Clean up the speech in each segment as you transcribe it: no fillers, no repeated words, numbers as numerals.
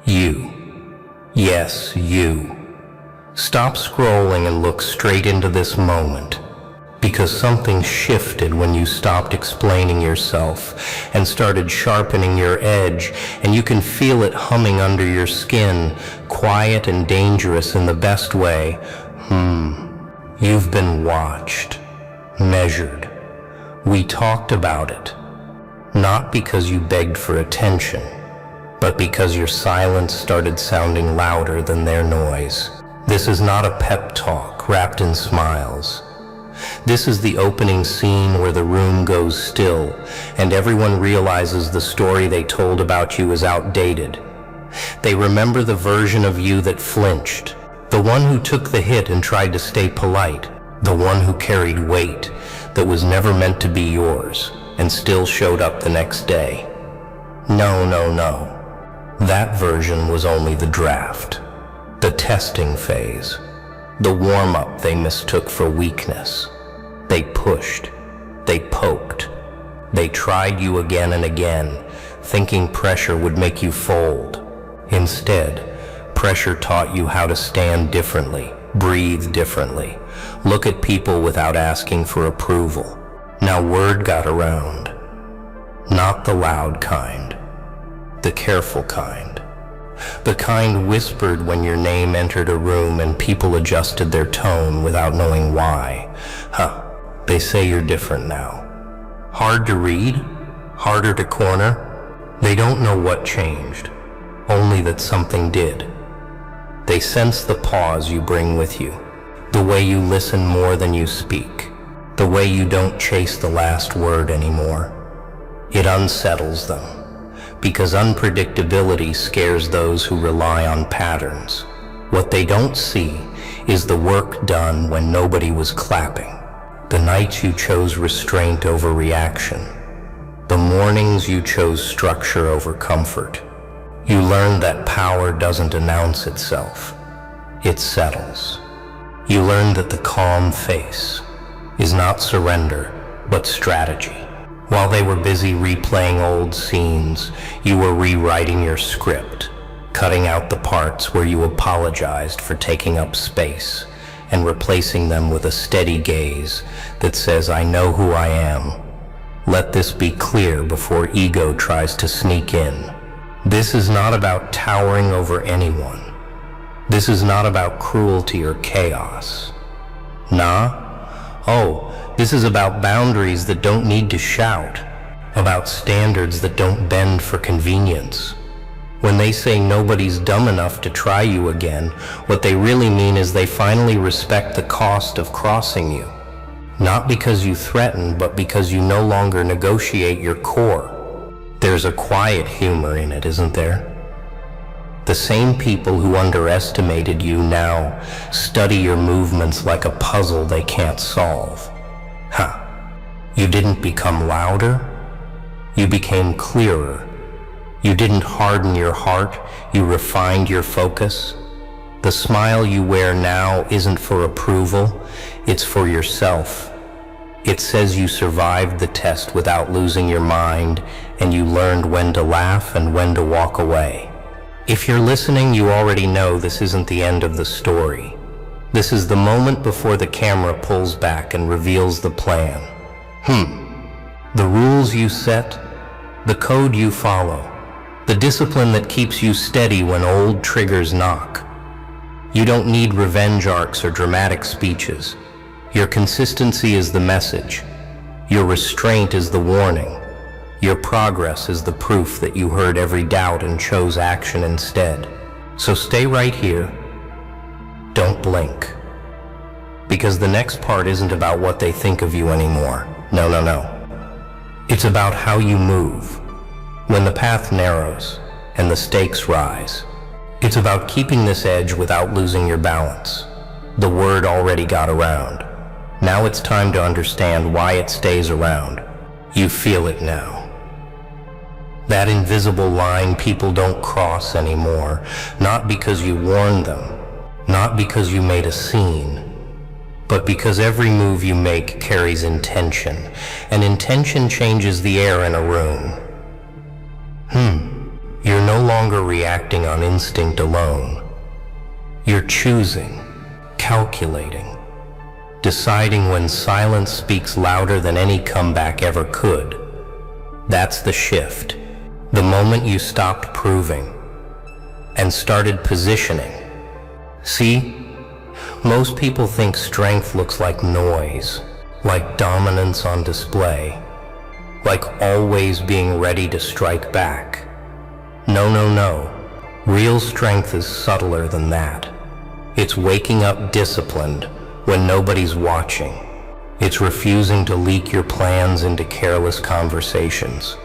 You. Yes, you. Stop scrolling and look straight into this moment, because something shifted when you stopped explaining yourself and started sharpening your edge, and you can feel it humming under your skin, quiet and dangerous in the best way. You've been watched, measured. We talked about it, not because you begged for attention, but because your silence started sounding louder than their noise. This is not a pep talk wrapped in smiles. This is the opening scene where the room goes still and everyone realizes the story they told about you is outdated. They remember the version of you that flinched, the one who took the hit and tried to stay polite, the one who carried weight that was never meant to be yours and still showed up the next day. No. That version was only the draft, the testing phase, the warm-up they mistook for weakness. They pushed, they poked, they tried you again and again, thinking pressure would make you fold. Instead, pressure taught you how to stand differently, breathe differently, look at people without asking for approval. Now word got around. Not the loud kind, the careful kind. The kind whispered when your name entered a room and people adjusted their tone without knowing why. They say you're different now. Hard to read? Harder to corner? They don't know what changed, only that something did. They sense the pause you bring with you, the way you listen more than you speak, the way you don't chase the last word anymore. It unsettles them, because unpredictability scares those who rely on patterns. What they don't see is the work done when nobody was clapping, the nights you chose restraint over reaction, the mornings you chose structure over comfort. You learned that power doesn't announce itself, it settles. You learned that the calm face is not surrender, but strategy. While they were busy replaying old scenes, you were rewriting your script, cutting out the parts where you apologized for taking up space, and replacing them with a steady gaze that says, I know who I am. Let this be clear before ego tries to sneak in. This is not about towering over anyone. This is not about cruelty or chaos. This is about boundaries that don't need to shout, about standards that don't bend for convenience. When they say nobody's dumb enough to try you again, what they really mean is they finally respect the cost of crossing you. Not because you threaten, but because you no longer negotiate your core. There's a quiet humor in it, isn't there? The same people who underestimated you now study your movements like a puzzle they can't solve. You didn't become louder, you became clearer. You didn't harden your heart, you refined your focus. The smile you wear now isn't for approval, it's for yourself. It says you survived the test without losing your mind, and you learned when to laugh and when to walk away. If you're listening, you already know this isn't the end of the story. This is the moment before the camera pulls back and reveals the plan. The rules you set, the code you follow, the discipline that keeps you steady when old triggers knock. You don't need revenge arcs or dramatic speeches. Your consistency is the message. Your restraint is the warning. Your progress is the proof that you heard every doubt and chose action instead. So stay right here. Don't blink. Because the next part isn't about what they think of you anymore. No. It's about how you move when the path narrows and the stakes rise. It's about keeping this edge without losing your balance. The word already got around. Now it's time to understand why it stays around. You feel it now. That invisible line people don't cross anymore, not because you warned them, not because you made a scene, but because every move you make carries intention, and intention changes the air in a room. You're no longer reacting on instinct alone. You're choosing, calculating, deciding when silence speaks louder than any comeback ever could. That's the shift. The moment you stopped proving and started positioning. See? Most people think strength looks like noise, like dominance on display, like always being ready to strike back. No, no, no. Real strength is subtler than that. It's waking up disciplined when nobody's watching. It's refusing to leak your plans into careless conversations.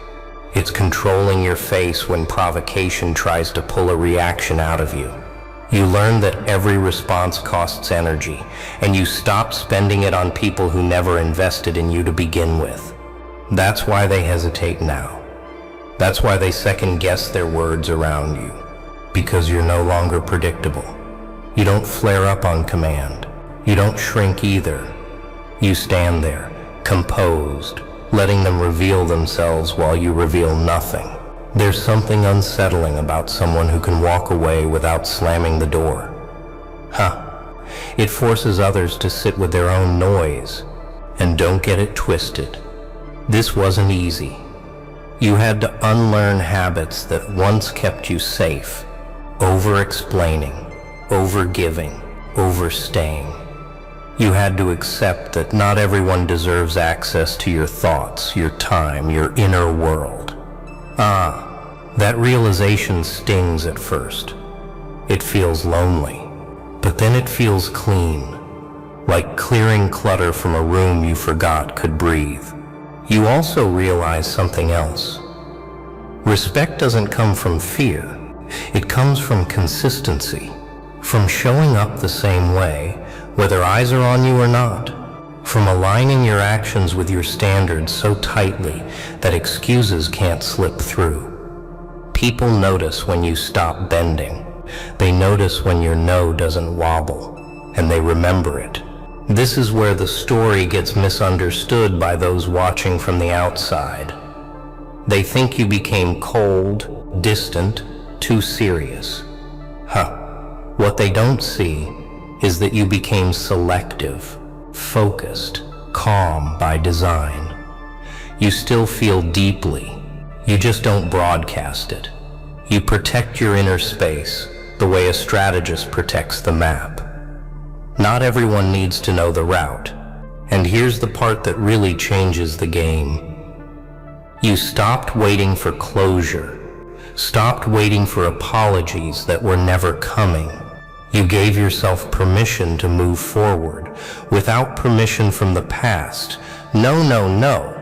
It's controlling your face when provocation tries to pull a reaction out of you. You learn that every response costs energy, and you stop spending it on people who never invested in you to begin with. That's why they hesitate now. That's why they second-guess their words around you, because you're no longer predictable. You don't flare up on command. You don't shrink either. You stand there, composed, letting them reveal themselves while you reveal nothing. There's something unsettling about someone who can walk away without slamming the door. It forces others to sit with their own noise. And don't get it twisted. This wasn't easy. You had to unlearn habits that once kept you safe. Over-explaining, over-giving, overstaying. You had to accept that not everyone deserves access to your thoughts, your time, your inner world. That realization stings at first. It feels lonely, but then it feels clean, like clearing clutter from a room you forgot could breathe. You also realize something else. Respect doesn't come from fear. It comes from consistency, from showing up the same way, whether eyes are on you or not, from aligning your actions with your standards so tightly that excuses can't slip through. People notice when you stop bending. They notice when your no doesn't wobble, and they remember it. This is where the story gets misunderstood by those watching from the outside. They think you became cold, distant, too serious. What they don't see is that you became selective, focused, calm by design. You still feel deeply. You just don't broadcast it. You protect your inner space the way a strategist protects the map. Not everyone needs to know the route. And here's the part that really changes the game. You stopped waiting for closure, stopped waiting for apologies that were never coming. You gave yourself permission to move forward without permission from the past. No, no, no.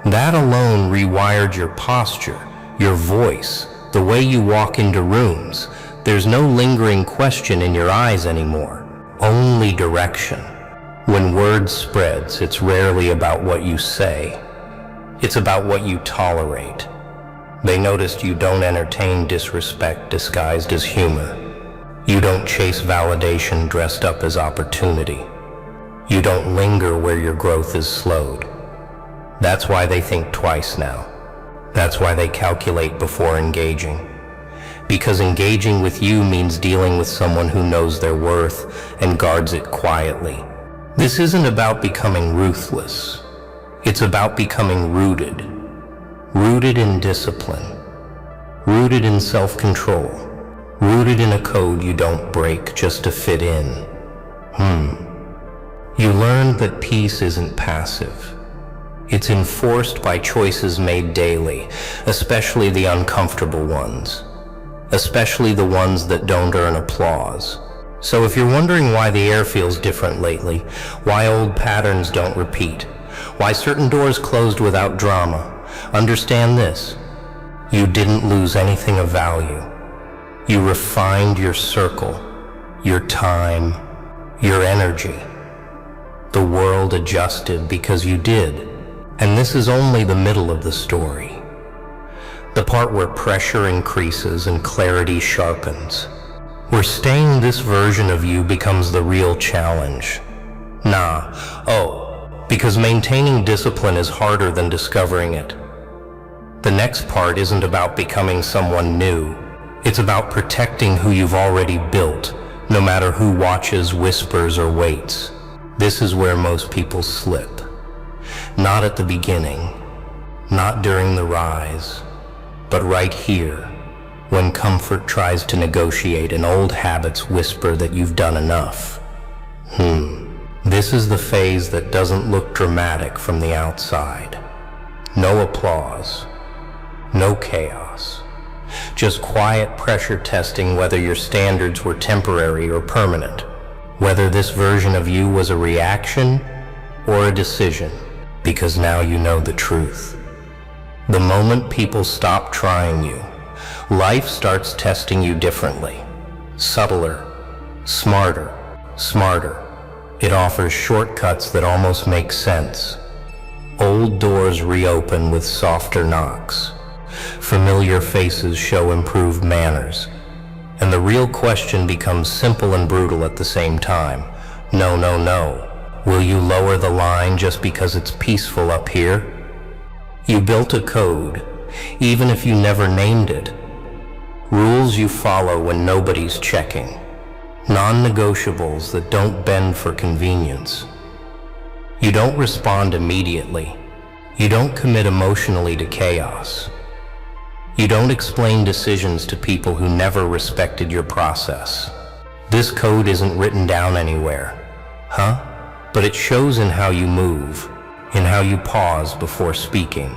That alone rewired your posture, your voice, the way you walk into rooms. There's no lingering question in your eyes anymore, only direction. When word spreads, it's rarely about what you say. It's about what you tolerate. They noticed you don't entertain disrespect disguised as humor. You don't chase validation dressed up as opportunity. You don't linger where your growth is slowed. That's why they think twice now. That's why they calculate before engaging. Because engaging with you means dealing with someone who knows their worth and guards it quietly. This isn't about becoming ruthless. It's about becoming rooted. Rooted in discipline. Rooted in self-control. Rooted in a code you don't break just to fit in. You learned that peace isn't passive. It's enforced by choices made daily, especially the uncomfortable ones. Especially the ones that don't earn applause. So if you're wondering why the air feels different lately, why old patterns don't repeat, why certain doors closed without drama, understand this. You didn't lose anything of value. You refined your circle, your time, your energy. The world adjusted because you did. And this is only the middle of the story. The part where pressure increases and clarity sharpens. Where staying this version of you becomes the real challenge. Because maintaining discipline is harder than discovering it. The next part isn't about becoming someone new. It's about protecting who you've already built, no matter who watches, whispers, or waits. This is where most people slip. Not at the beginning, not during the rise, but right here, when comfort tries to negotiate and old habits whisper that you've done enough. This is the phase that doesn't look dramatic from the outside. No applause, no chaos. Just quiet pressure testing whether your standards were temporary or permanent, whether this version of you was a reaction or a decision, because now you know the truth. The moment people stop trying you, life starts testing you differently, subtler, smarter. It offers shortcuts that almost make sense. Old doors reopen with softer knocks. Familiar faces show improved manners. And the real question becomes simple and brutal at the same time. No. Will you lower the line just because it's peaceful up here? You built a code, even if you never named it. Rules you follow when nobody's checking. Non-negotiables that don't bend for convenience. You don't respond immediately. You don't commit emotionally to chaos. You don't explain decisions to people who never respected your process. This code isn't written down anywhere, but it shows in how you move, in how you pause before speaking,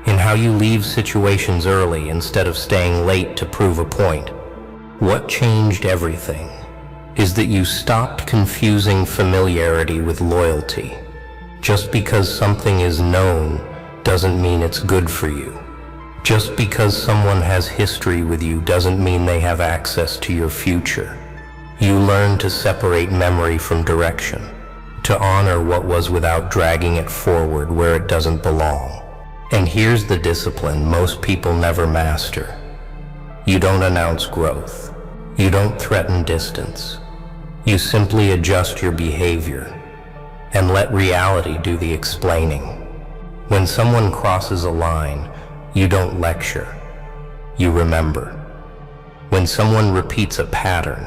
in how you leave situations early instead of staying late to prove a point. What changed everything is that you stopped confusing familiarity with loyalty. Just because something is known doesn't mean it's good for you. Just because someone has history with you doesn't mean they have access to your future. You learn to separate memory from direction, to honor what was without dragging it forward where it doesn't belong. And here's the discipline most people never master. You don't announce growth. You don't threaten distance. You simply adjust your behavior and let reality do the explaining. When someone crosses a line, you don't lecture. You remember. When someone repeats a pattern,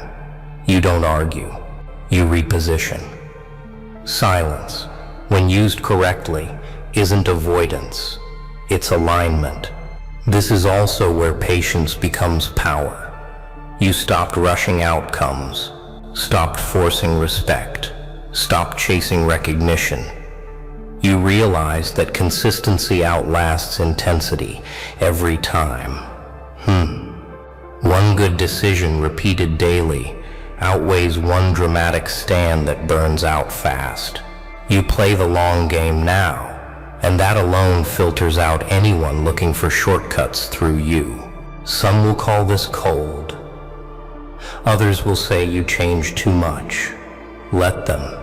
you don't argue. You reposition. Silence, when used correctly, isn't avoidance. It's alignment. This is also where patience becomes power. You stopped rushing outcomes, stopped forcing respect, stopped chasing recognition. You realized that consistency outlasts intensity every time. One good decision repeated daily outweighs one dramatic stand that burns out fast. You play the long game now, and that alone filters out anyone looking for shortcuts through you. Some will call this cold. Others will say you change too much. Let them.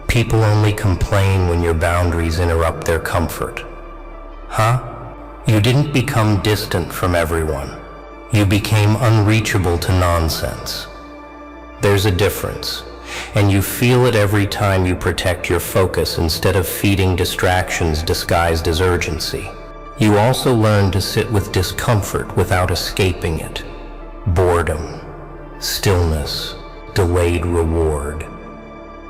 People only complain when your boundaries interrupt their comfort. You didn't become distant from everyone. You became unreachable to nonsense. There's a difference, and you feel it every time you protect your focus instead of feeding distractions disguised as urgency. You also learn to sit with discomfort without escaping it. Boredom, stillness, delayed reward.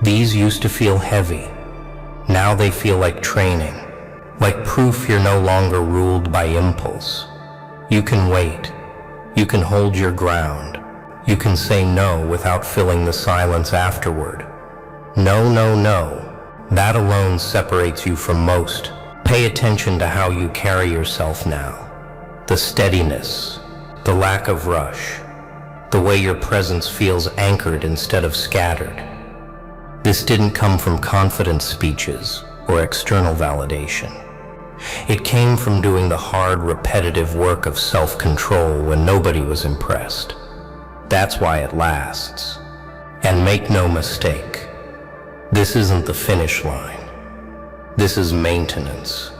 These used to feel heavy. Now they feel like training, like proof you're no longer ruled by impulse. You can wait. You can hold your ground. You can say no without filling the silence afterward. No. That alone separates you from most. Pay attention to how you carry yourself now. The steadiness, the lack of rush, the way your presence feels anchored instead of scattered. This didn't come from confidence speeches or external validation. It came from doing the hard, repetitive work of self-control when nobody was impressed. That's why it lasts. And make no mistake, this isn't the finish line. This is maintenance.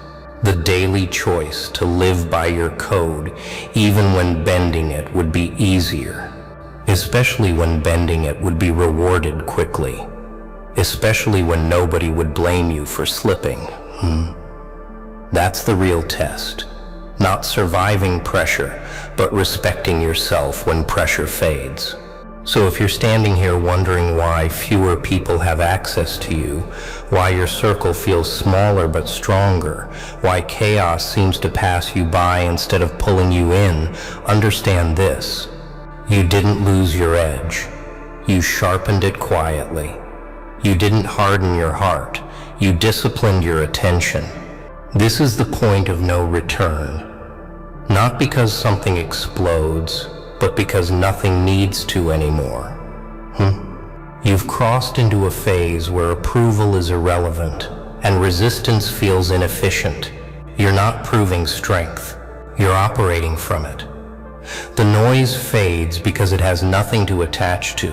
The daily choice to live by your code, even when bending it would be easier. Especially when bending it would be rewarded quickly. Especially when nobody would blame you for slipping. That's the real test. not surviving pressure, but respecting yourself when pressure fades. So if you're standing here wondering why fewer people have access to you, why your circle feels smaller but stronger, why chaos seems to pass you by instead of pulling you in, understand this. You didn't lose your edge. You sharpened it quietly. You didn't harden your heart. You disciplined your attention. This is the point of no return. Not because something explodes, but because nothing needs to anymore. You've crossed into a phase where approval is irrelevant and resistance feels inefficient. You're not proving strength. You're operating from it. The noise fades because it has nothing to attach to.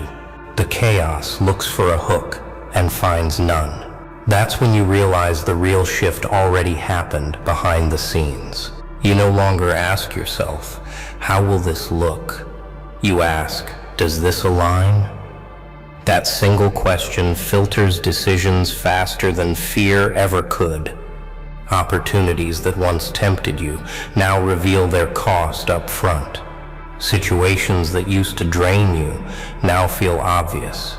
The chaos looks for a hook and finds none. That's when you realize the real shift already happened behind the scenes. You no longer ask yourself, how will this look? You ask, does this align? That single question filters decisions faster than fear ever could. Opportunities that once tempted you now reveal their cost up front. Situations that used to drain you now feel obvious.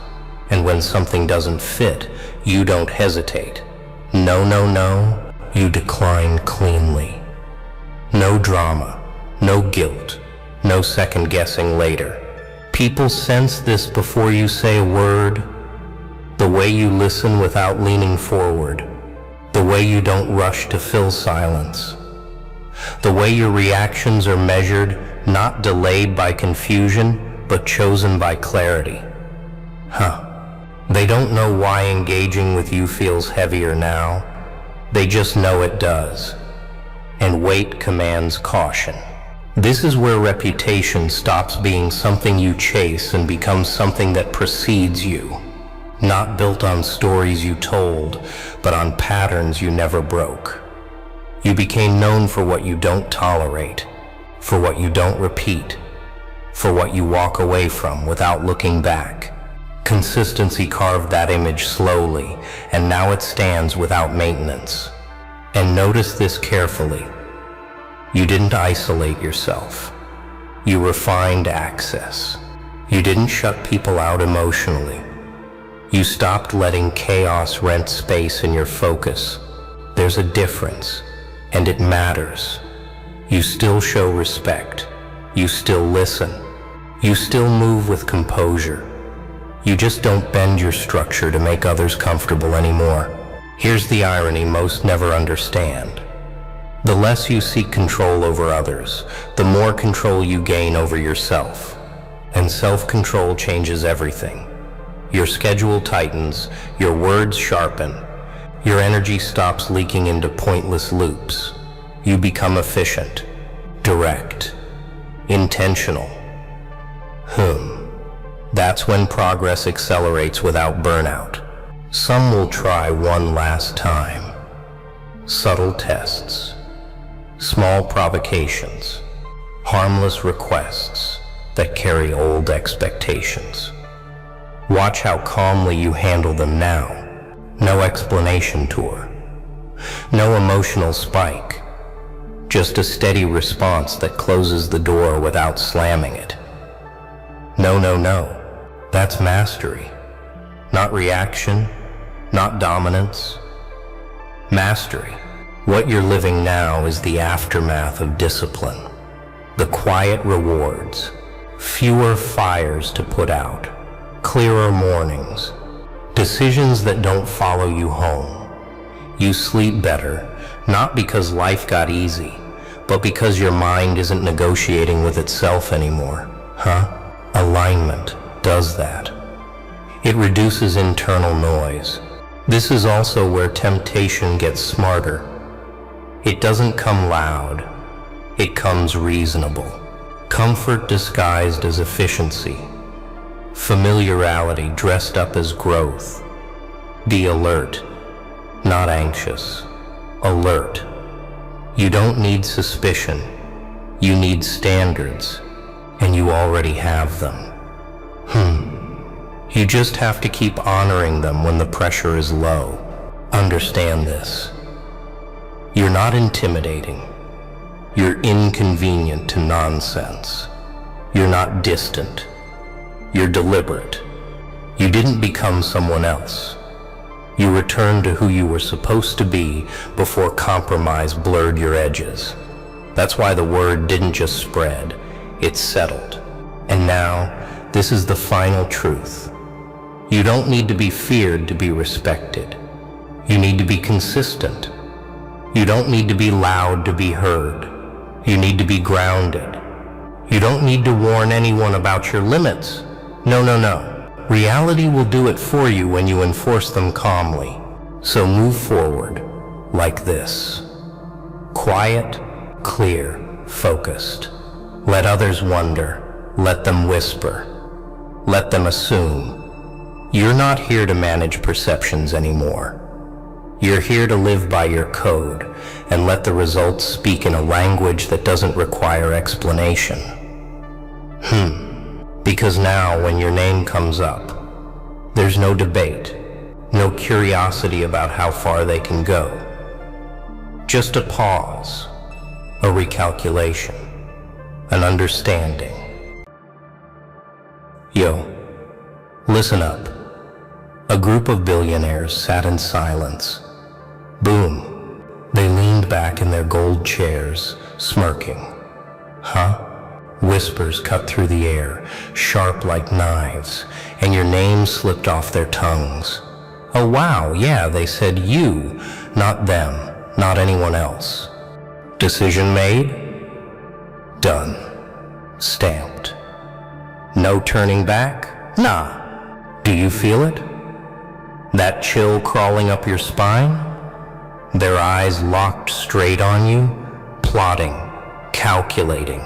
And when something doesn't fit, you don't hesitate. No, you decline cleanly. No drama, no guilt, no second guessing later. People sense this before you say a word. The way you listen without leaning forward. The way you don't rush to fill silence. The way your reactions are measured, not delayed by confusion, but chosen by clarity. They don't know why engaging with you feels heavier now. They just know it does. And weight commands caution. This is where reputation stops being something you chase and becomes something that precedes you. Not built on stories you told, but on patterns you never broke. You became known for what you don't tolerate, for what you don't repeat, for what you walk away from without looking back. Consistency carved that image slowly, and now it stands without maintenance. And notice this carefully. You didn't isolate yourself. You refined access. You didn't shut people out emotionally. You stopped letting chaos rent space in your focus. There's a difference, and it matters. You still show respect. You still listen. You still move with composure. You just don't bend your structure to make others comfortable anymore. Here's the irony most never understand. The less you seek control over others, the more control you gain over yourself. And self-control changes everything. Your schedule tightens, your words sharpen, your energy stops leaking into pointless loops. You become efficient, direct, intentional. That's when progress accelerates without burnout. Some will try one last time. Subtle tests, small provocations, harmless requests that carry old expectations. Watch how calmly you handle them now. No explanation tour, no emotional spike, just a steady response that closes the door without slamming it. No. That's mastery. Not reaction, not dominance. Mastery. What you're living now is the aftermath of discipline. The quiet rewards. Fewer fires to put out. Clearer mornings. Decisions that don't follow you home. You sleep better, not because life got easy, but because your mind isn't negotiating with itself anymore. Alignment does that. It reduces internal noise. This is also where temptation gets smarter. It doesn't come loud. It comes reasonable. Comfort disguised as efficiency. Familiarity dressed up as growth. Be alert, not anxious. Alert. You don't need suspicion. You need standards, and you already have them. You just have to keep honoring them when the pressure is low. Understand this. You're not intimidating. You're inconvenient to nonsense. You're not distant. You're deliberate. You didn't become someone else. You returned to who you were supposed to be before compromise blurred your edges. That's why the word didn't just spread, it settled. And now, this is the final truth. You don't need to be feared to be respected. You need to be consistent. You don't need to be loud to be heard. You need to be grounded. You don't need to warn anyone about your limits. No, no, no. Reality will do it for you when you enforce them calmly. So move forward like this. Quiet, clear, focused. Let others wonder. Let them whisper. Let them assume. You're not here to manage perceptions anymore. You're here to live by your code and let the results speak in a language that doesn't require explanation. Because now when your name comes up, there's no debate, no curiosity about how far they can go. Just a pause, a recalculation, an understanding. Yo, listen up. A group of billionaires sat in silence. Boom. They leaned back in their gold chairs, smirking. Huh? Whispers cut through the air, sharp like knives, and your name slipped off their tongues. Oh wow, yeah, they said you, not them, not anyone else. Decision made? Done. Stamped. No turning back? Nah. Do you feel it? That chill crawling up your spine? Their eyes locked straight on you, plotting, calculating.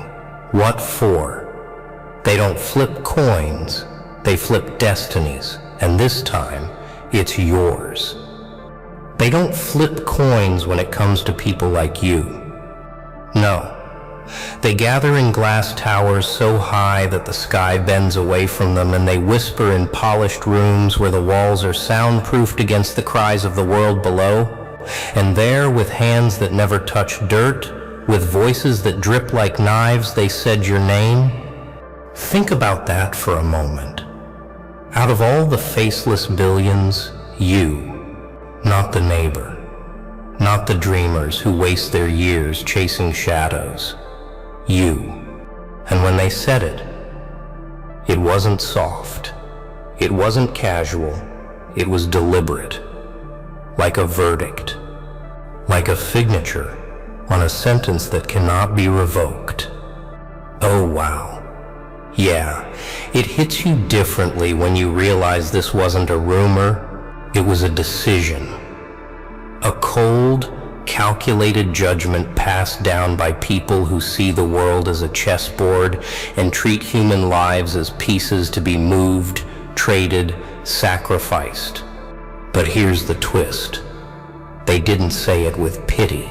What for? They don't flip coins, they flip destinies, and this time, it's yours. They don't flip coins when it comes to people like you. No. They gather in glass towers so high that the sky bends away from them, and they whisper in polished rooms where the walls are soundproofed against the cries of the world below. And there, with hands that never touch dirt, with voices that drip like knives, they said your name. Think about that for a moment. Out of all the faceless billions, you, not the neighbor, not the dreamers who waste their years chasing shadows. You. And when they said it, it wasn't soft. It wasn't casual. It was deliberate. Like a verdict. Like a signature on a sentence that cannot be revoked. Oh wow. Yeah, it hits you differently when you realize this wasn't a rumor, it was a decision. A cold, calculated judgment passed down by people who see the world as a chessboard and treat human lives as pieces to be moved, traded, sacrificed. But here's the twist. They didn't say it with pity.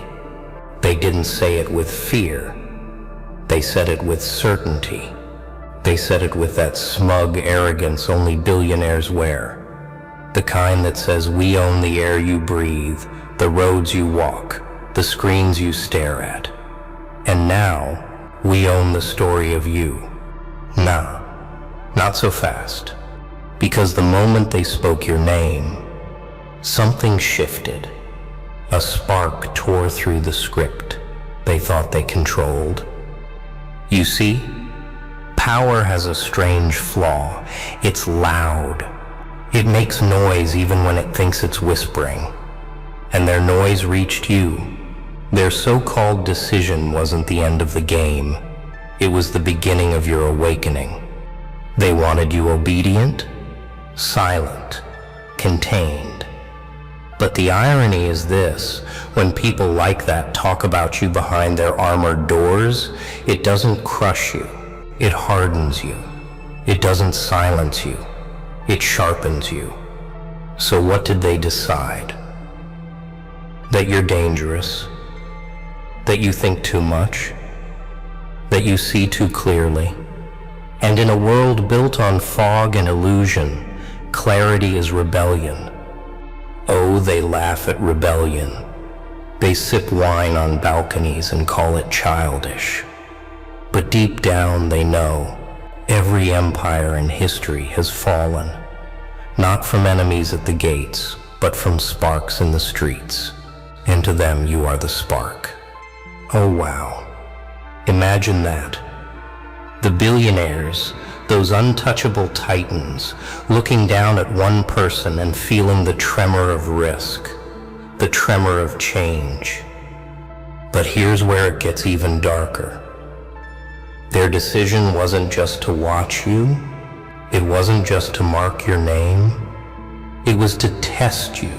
They didn't say it with fear. They said it with certainty. They said it with that smug arrogance only billionaires wear. The kind that says we own the air you breathe, the roads you walk, the screens you stare at. And now, we own the story of you. Nah, not so fast. Because the moment they spoke your name, something shifted. A spark tore through the script they thought they controlled. You see, power has a strange flaw. It's loud. It makes noise even when it thinks it's whispering. And their noise reached you. Their so-called decision wasn't the end of the game. It was the beginning of your awakening. They wanted you obedient, silent, contained. But the irony is this, when people like that talk about you behind their armored doors, it doesn't crush you, it hardens you. It doesn't silence you, it sharpens you. So what did they decide? That you're dangerous, that you think too much, that you see too clearly. And in a world built on fog and illusion, clarity is rebellion. Oh, they laugh at rebellion. They sip wine on balconies and call it childish. But deep down they know every empire in history has fallen, not from enemies at the gates, but from sparks in the streets. And to them you are the spark. Oh wow. Imagine that. The billionaires, those untouchable titans, looking down at one person and feeling the tremor of risk, the tremor of change. But here's where it gets even darker. Their decision wasn't just to watch you. It wasn't just to mark your name. It was to test you,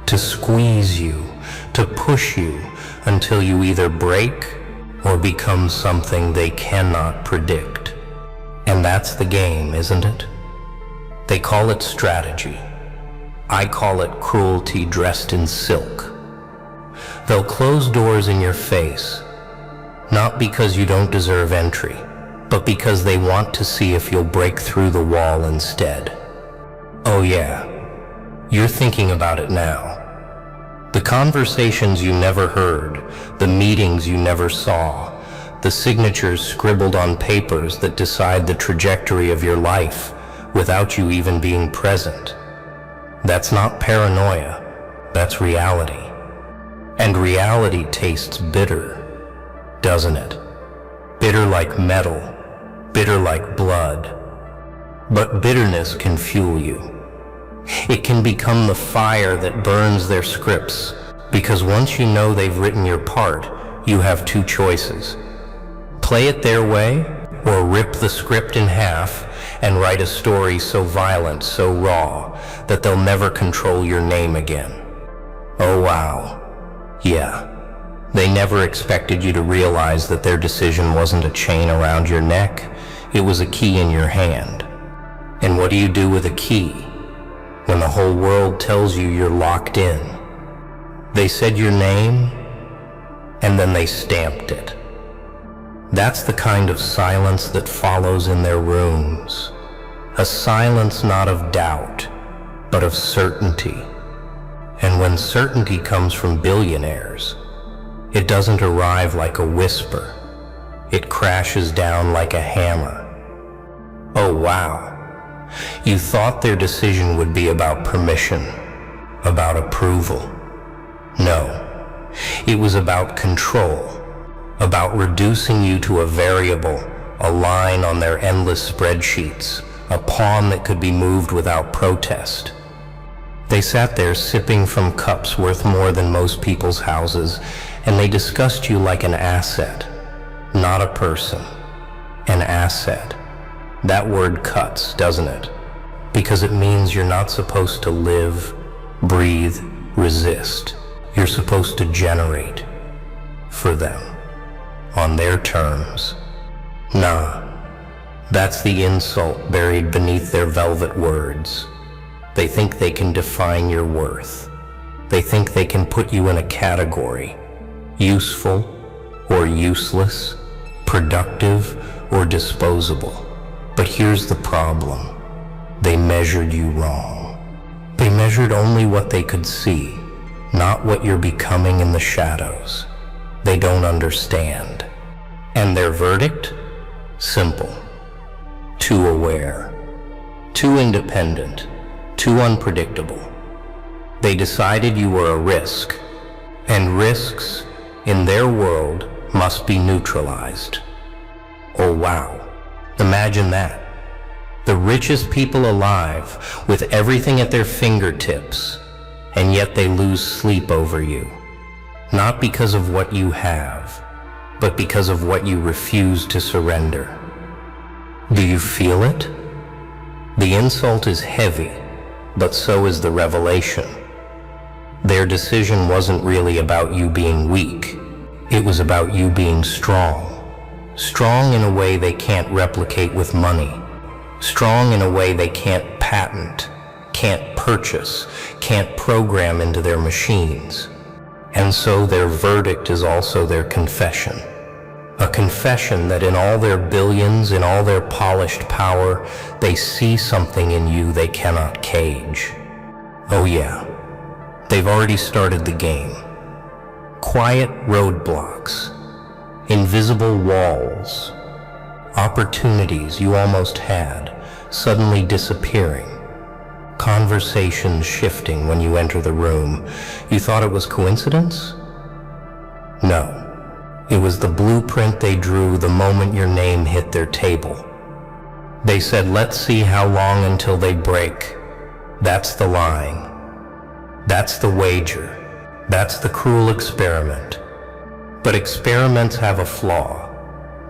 to squeeze you, to push you until you either break or become something they cannot predict. And that's the game, isn't it? They call it strategy. I call it cruelty dressed in silk. They'll close doors in your face, not because you don't deserve entry, but because they want to see if you'll break through the wall instead. Oh yeah, you're thinking about it now. The conversations you never heard, the meetings you never saw, the signatures scribbled on papers that decide the trajectory of your life without you even being present. That's not paranoia, that's reality. And reality tastes bitter, doesn't it? Bitter like metal, bitter like blood. But bitterness can fuel you. It can become the fire that burns their scripts, because once you know they've written your part, you have two choices. Play it their way, or rip the script in half and write a story so violent, so raw, that they'll never control your name again. Oh wow. Yeah. They never expected you to realize that their decision wasn't a chain around your neck, it was a key in your hand. And what do you do with a key when the whole world tells you you're locked in? They said your name, and then they stamped it. That's the kind of silence that follows in their rooms. A silence not of doubt, but of certainty. And when certainty comes from billionaires, it doesn't arrive like a whisper. It crashes down like a hammer. Oh wow. You thought their decision would be about permission, about approval. No, it was about control, about reducing you to a variable, a line on their endless spreadsheets, a pawn that could be moved without protest. They sat there sipping from cups worth more than most people's houses, and they discussed you like an asset, not a person, an asset. That word cuts, doesn't it? Because it means you're not supposed to live, breathe, resist. You're supposed to generate for them, on their terms. Nah, that's the insult buried beneath their velvet words. They think they can define your worth. They think they can put you in a category, useful or useless, productive or disposable. But here's the problem. They measured you wrong. They measured only what they could see, not what you're becoming in the shadows. They don't understand. And their verdict? Simple. Too aware. Too independent. Too unpredictable. They decided you were a risk, and risks, in their world, must be neutralized. Oh wow. Imagine that. The richest people alive, with everything at their fingertips, and yet they lose sleep over you. Not because of what you have, but because of what you refuse to surrender. Do you feel it? The insult is heavy, but so is the revelation. Their decision wasn't really about you being weak. It was about you being strong. Strong in a way they can't replicate with money. Strong in a way they can't patent, can't purchase, can't program into their machines. And so their verdict is also their confession. A confession that in all their billions, in all their polished power, they see something in you they cannot cage. Oh yeah, they've already started the game. Quiet roadblocks, invisible walls, opportunities you almost had suddenly disappearing, conversations shifting when you enter the room. You thought it was coincidence? No. It was the blueprint they drew the moment your name hit their table. They said, let's see how long until they break. That's the lying. That's the wager. That's the cruel experiment. But experiments have a flaw.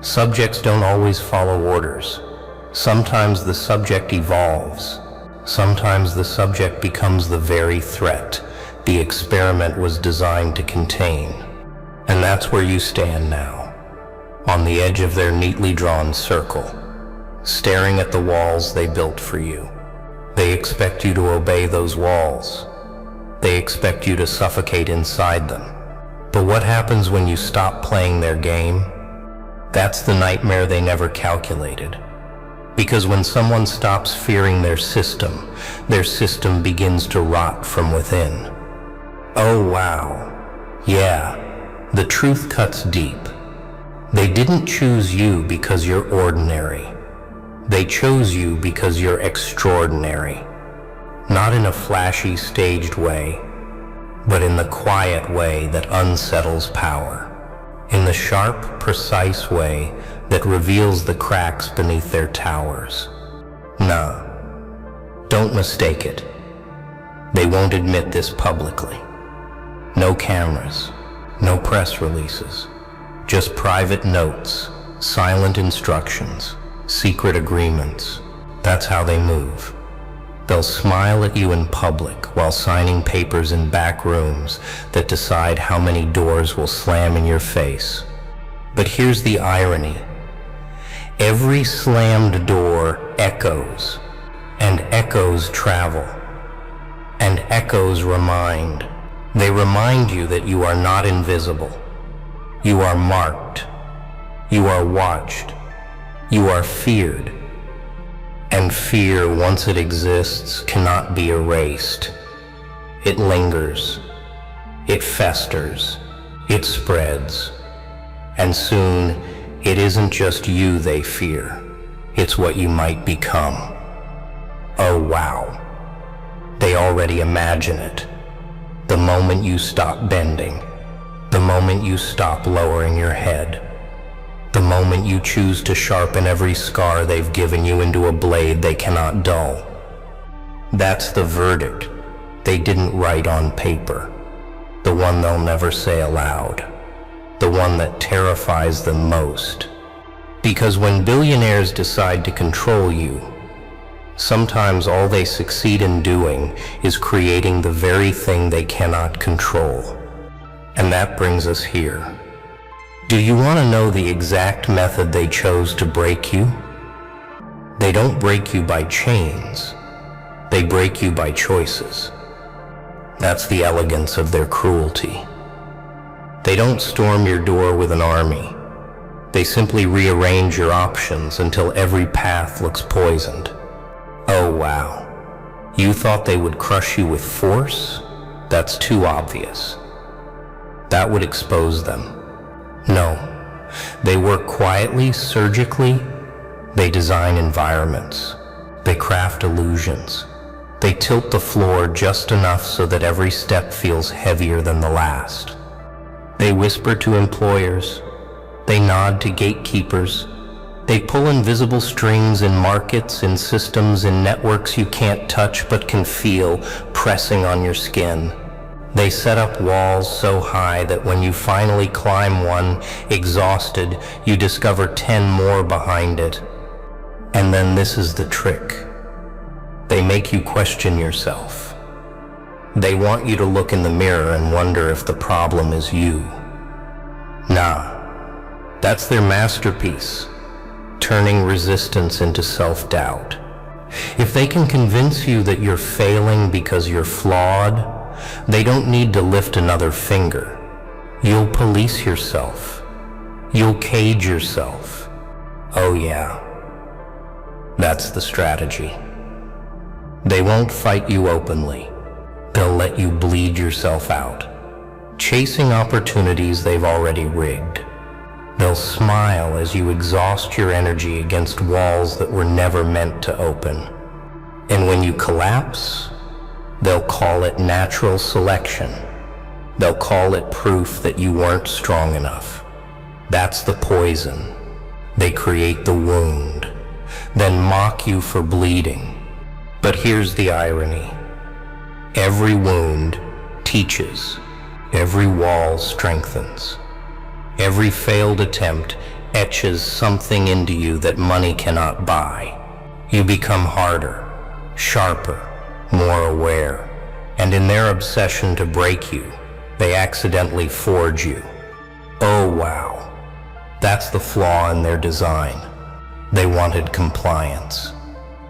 Subjects don't always follow orders. Sometimes the subject evolves. Sometimes the subject becomes the very threat the experiment was designed to contain. And that's where you stand now, on the edge of their neatly drawn circle, staring at the walls they built for you. They expect you to obey those walls. They expect you to suffocate inside them. But what happens when you stop playing their game? That's the nightmare they never calculated. Because when someone stops fearing their system begins to rot from within. Oh wow. Yeah. The truth cuts deep. They didn't choose you because you're ordinary. They chose you because you're extraordinary. Not in a flashy, staged way, but in the quiet way that unsettles power. In the sharp, precise way that reveals the cracks beneath their towers. No, don't mistake it. They won't admit this publicly. No cameras. No press releases, just private notes, silent instructions, secret agreements. That's how they move. They'll smile at you in public while signing papers in back rooms that decide how many doors will slam in your face. But here's the irony. Every slammed door echoes, and echoes travel, and echoes remind. They remind you that you are not invisible. You are marked. You are watched. You are feared. And fear, once it exists, cannot be erased. It lingers. It festers. It spreads. And soon, it isn't just you they fear. It's what you might become. Oh wow. They already imagine it. The moment you stop bending, the moment you stop lowering your head, the moment you choose to sharpen every scar they've given you into a blade they cannot dull. That's the verdict they didn't write on paper, the one they'll never say aloud, the one that terrifies them most. Because when billionaires decide to control you, sometimes all they succeed in doing is creating the very thing they cannot control. And that brings us here. Do you want to know the exact method they chose to break you? They don't break you by chains. They break you by choices. That's the elegance of their cruelty. They don't storm your door with an army. They simply rearrange your options until every path looks poisoned. Oh wow. You thought they would crush you with force? That's too obvious. That would expose them. No. They work quietly, surgically. They design environments. They craft illusions. They tilt the floor just enough so that every step feels heavier than the last. They whisper to employers. They nod to gatekeepers. They pull invisible strings in markets, in systems, in networks you can't touch but can feel pressing on your skin. They set up walls so high that when you finally climb one, exhausted, you discover 10 more behind it. And then this is the trick. They make you question yourself. They want you to look in the mirror and wonder if the problem is you. Nah, that's their masterpiece. Turning resistance into self-doubt. If they can convince you that you're failing because you're flawed, they don't need to lift another finger. You'll police yourself. You'll cage yourself. Oh yeah, that's the strategy. They won't fight you openly. They'll let you bleed yourself out. chasing opportunities they've already rigged. They'll smile as you exhaust your energy against walls that were never meant to open. And when you collapse, they'll call it natural selection. They'll call it proof that you weren't strong enough. That's the poison. They create the wound, then mock you for bleeding. But here's the irony. Every wound teaches. Every wall strengthens. Every failed attempt etches something into you that money cannot buy. You become harder, sharper, more aware, and in their obsession to break you, they accidentally forge you. Oh wow, that's the flaw in their design. They wanted compliance.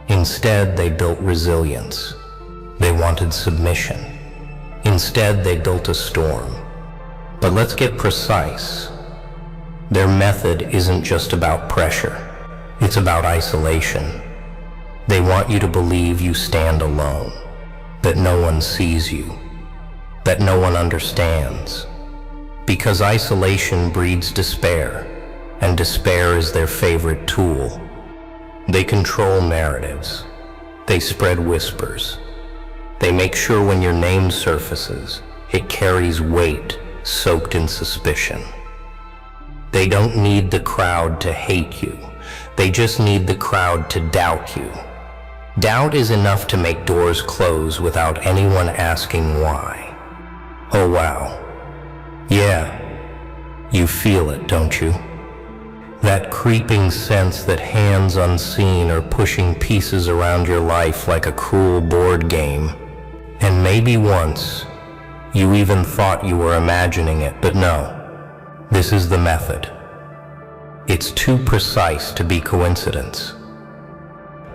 Instead, they built resilience. They wanted submission. Instead, they built a storm. But let's get precise. Their method isn't just about pressure. It's about isolation. They want you to believe you stand alone, that no one sees you, that no one understands. Because isolation breeds despair, and despair is their favorite tool. They control narratives. They spread whispers. They make sure when your name surfaces, it carries weight soaked in suspicion. They don't need the crowd to hate you. They just need the crowd to doubt you. Doubt is enough to make doors close without anyone asking why. Oh wow. Yeah, you feel it, don't you? That creeping sense that hands unseen are pushing pieces around your life like a cruel board game. And maybe once, you even thought you were imagining it, but no. This is the method. It's too precise to be coincidence.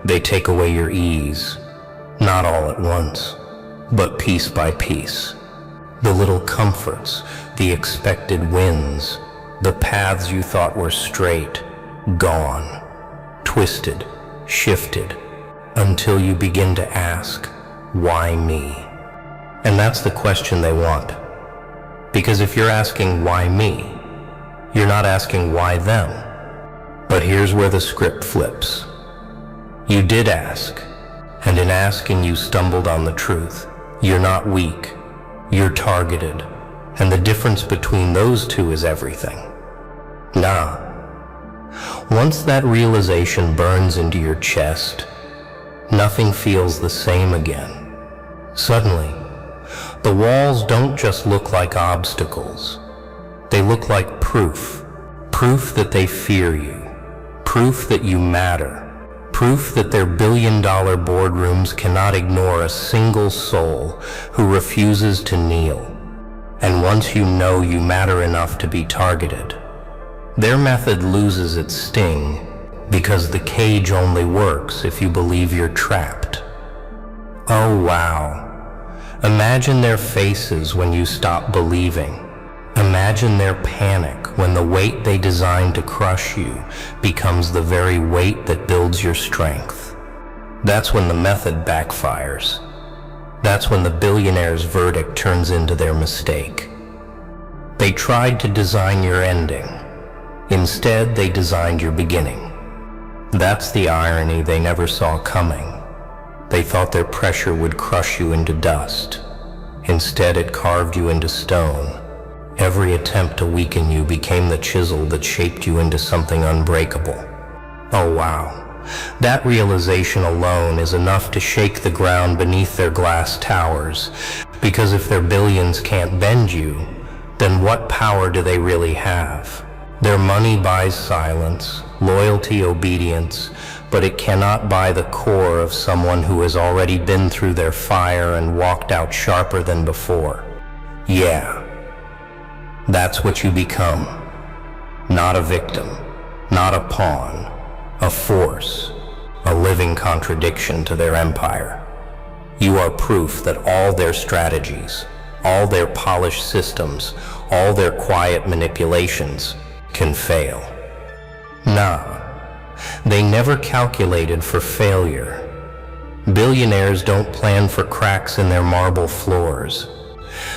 They take away your ease, not all at once, but piece by piece. The little comforts, the expected wins, the paths you thought were straight, gone, twisted, shifted, until you begin to ask, why me? And that's the question they want. Because if you're asking why me, you're not asking why them. But here's where the script flips. You did ask, and in asking you stumbled on the truth. You're not weak, you're targeted, and the difference between those two is everything. Nah. Once that realization burns into your chest, nothing feels the same again. Suddenly, the walls don't just look like obstacles. They look like proof. Proof that they fear you. Proof that you matter. Proof that their billion-dollar boardrooms cannot ignore a single soul who refuses to kneel. And once you know you matter enough to be targeted, their method loses its sting because the cage only works if you believe you're trapped. Oh wow. Imagine their faces when you stop believing. Imagine their panic when the weight they designed to crush you becomes the very weight that builds your strength. That's when the method backfires. That's when the billionaire's verdict turns into their mistake. They tried to design your ending. Instead, they designed your beginning. That's the irony they never saw coming. They thought their pressure would crush you into dust. Instead, it carved you into stone. Every attempt to weaken you became the chisel that shaped you into something unbreakable. Oh wow. That realization alone is enough to shake the ground beneath their glass towers, because if their billions can't bend you, then what power do they really have? Their money buys silence, loyalty, obedience, but it cannot buy the core of someone who has already been through their fire and walked out sharper than before. Yeah. That's what you become. Not a victim, not a pawn, a force, a living contradiction to their empire. You are proof that all their strategies, all their polished systems, all their quiet manipulations can fail. Nah, they never calculated for failure. Billionaires don't plan for cracks in their marble floors.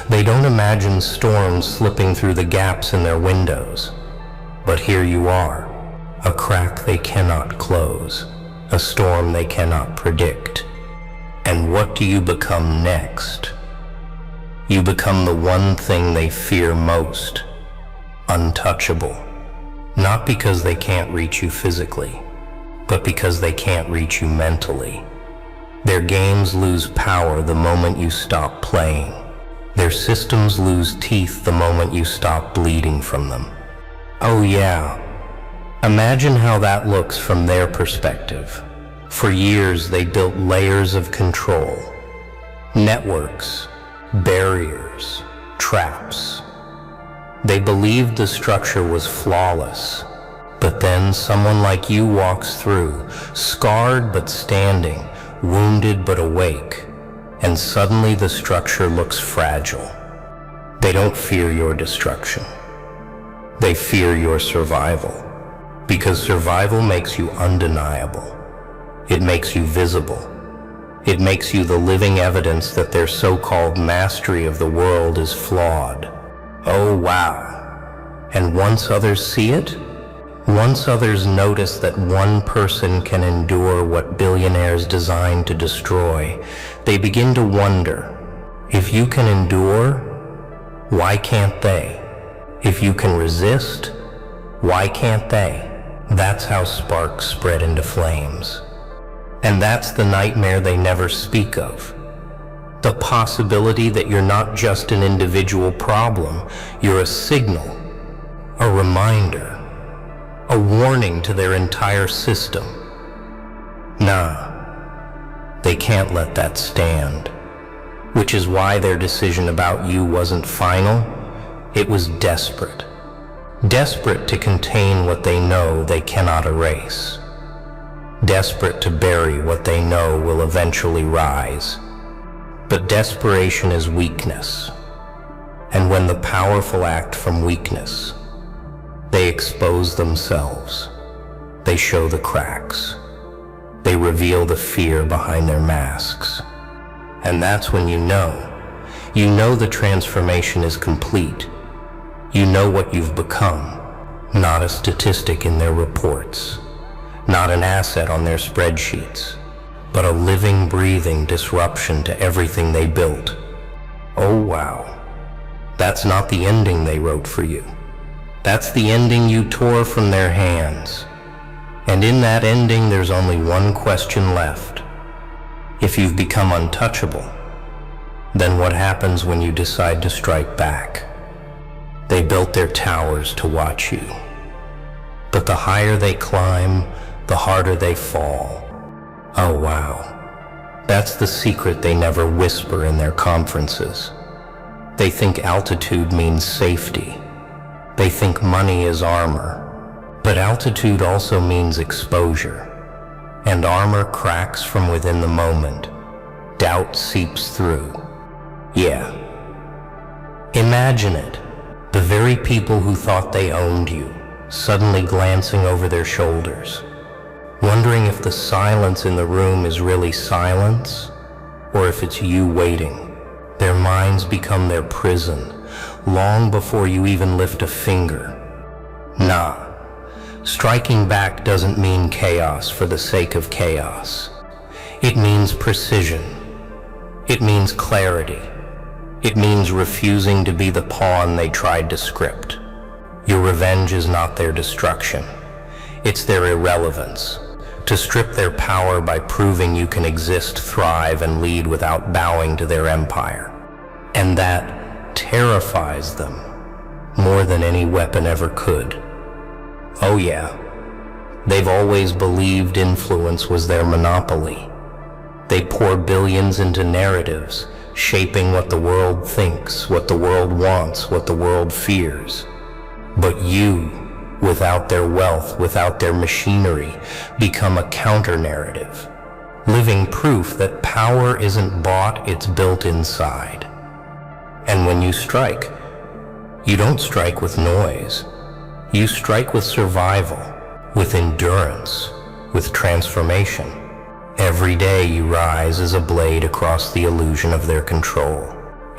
They don't imagine storms slipping through the gaps in their windows. But here you are, a crack they cannot close, a storm they cannot predict. And what do you become next? You become the one thing they fear most, untouchable. Not because they can't reach you physically, but because they can't reach you mentally. Their games lose power the moment you stop playing. Their systems lose teeth the moment you stop bleeding from them. Oh yeah, imagine how that looks from their perspective. For years they built layers of control, networks, barriers, traps. They believed the structure was flawless, but then someone like you walks through, scarred but standing, wounded but awake, and suddenly the structure looks fragile. They don't fear your destruction. They fear your survival, because survival makes you undeniable. It makes you visible. It makes you the living evidence that their so-called mastery of the world is flawed. Oh wow. And once others see it, once others notice that one person can endure what billionaires designed to destroy, they begin to wonder, if you can endure, why can't they? If you can resist, why can't they? That's how sparks spread into flames. And that's the nightmare they never speak of. The possibility that you're not just an individual problem, you're a signal, a reminder, a warning to their entire system. Nah, they can't let that stand. Which is why their decision about you wasn't final, it was desperate. Desperate to contain what they know they cannot erase. Desperate to bury what they know will eventually rise. But desperation is weakness. And when the powerful act from weakness, they expose themselves. They show the cracks. They reveal the fear behind their masks. And that's when you know the transformation is complete. You know what you've become, not a statistic in their reports, not an asset on their spreadsheets, but a living, breathing disruption to everything they built. Oh wow, that's not the ending they wrote for you. That's the ending you tore from their hands. And in that ending, there's only one question left. If you've become untouchable, then what happens when you decide to strike back? They built their towers to watch you. But the higher they climb, the harder they fall. Oh wow. That's the secret they never whisper in their conferences. They think altitude means safety. They think money is armor. But altitude also means exposure. And armor cracks from within the moment. Doubt seeps through. Yeah. Imagine it. The very people who thought they owned you, suddenly glancing over their shoulders, wondering if the silence in the room is really silence, or if it's you waiting. Their minds become their prison, long before you even lift a finger. Nah. Striking back doesn't mean chaos for the sake of chaos. It means precision. It means clarity. It means refusing to be the pawn they tried to script. Your revenge is not their destruction. It's their irrelevance. To strip their power by proving you can exist, thrive, and lead without bowing to their empire. And that terrifies them more than any weapon ever could. Oh yeah, they've always believed influence was their monopoly. They pour billions into narratives, shaping what the world thinks, what the world wants, what the world fears. But you, without their wealth, without their machinery, become a counter-narrative, living proof that power isn't bought, it's built inside. And when you strike, you don't strike with noise. You strike with survival, with endurance, with transformation. Every day you rise as a blade across the illusion of their control.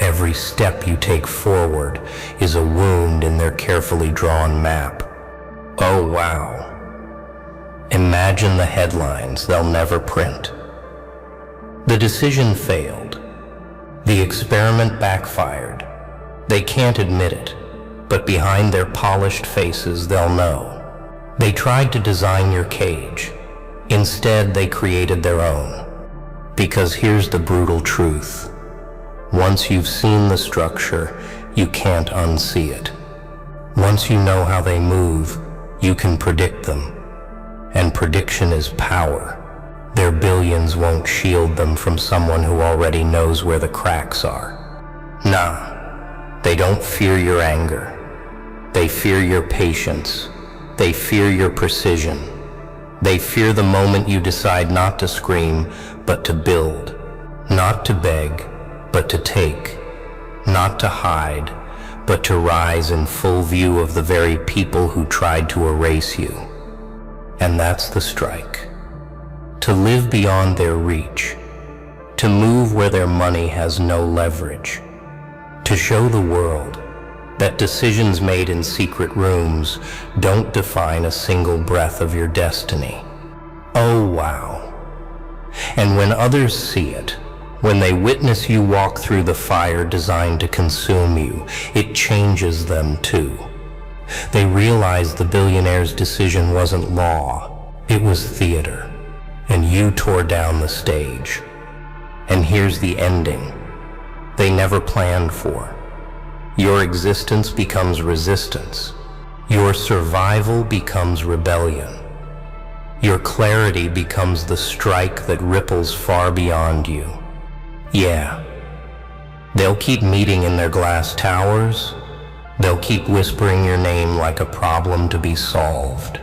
Every step you take forward is a wound in their carefully drawn map. Oh wow. Imagine the headlines they'll never print. The decision failed. The experiment backfired. They can't admit it, but behind their polished faces they'll know. They tried to design your cage. Instead, they created their own. Because here's the brutal truth. Once you've seen the structure, you can't unsee it. Once you know how they move, you can predict them. And prediction is power. Their billions won't shield them from someone who already knows where the cracks are. Nah, they don't fear your anger. They fear your patience. They fear your precision. They fear the moment you decide not to scream, but to build. Not to beg, but to take. Not to hide, but to rise in full view of the very people who tried to erase you. And that's the strike. To live beyond their reach. To move where their money has no leverage. To show the world that decisions made in secret rooms don't define a single breath of your destiny. Oh wow. And when others see it, when they witness you walk through the fire designed to consume you, it changes them too. They realize the billionaire's decision wasn't law, it was theater, and you tore down the stage. And here's the ending they never planned for. Your existence becomes resistance. Your survival becomes rebellion. Your clarity becomes the strike that ripples far beyond you. Yeah, they'll keep meeting in their glass towers. They'll keep whispering your name like a problem to be solved.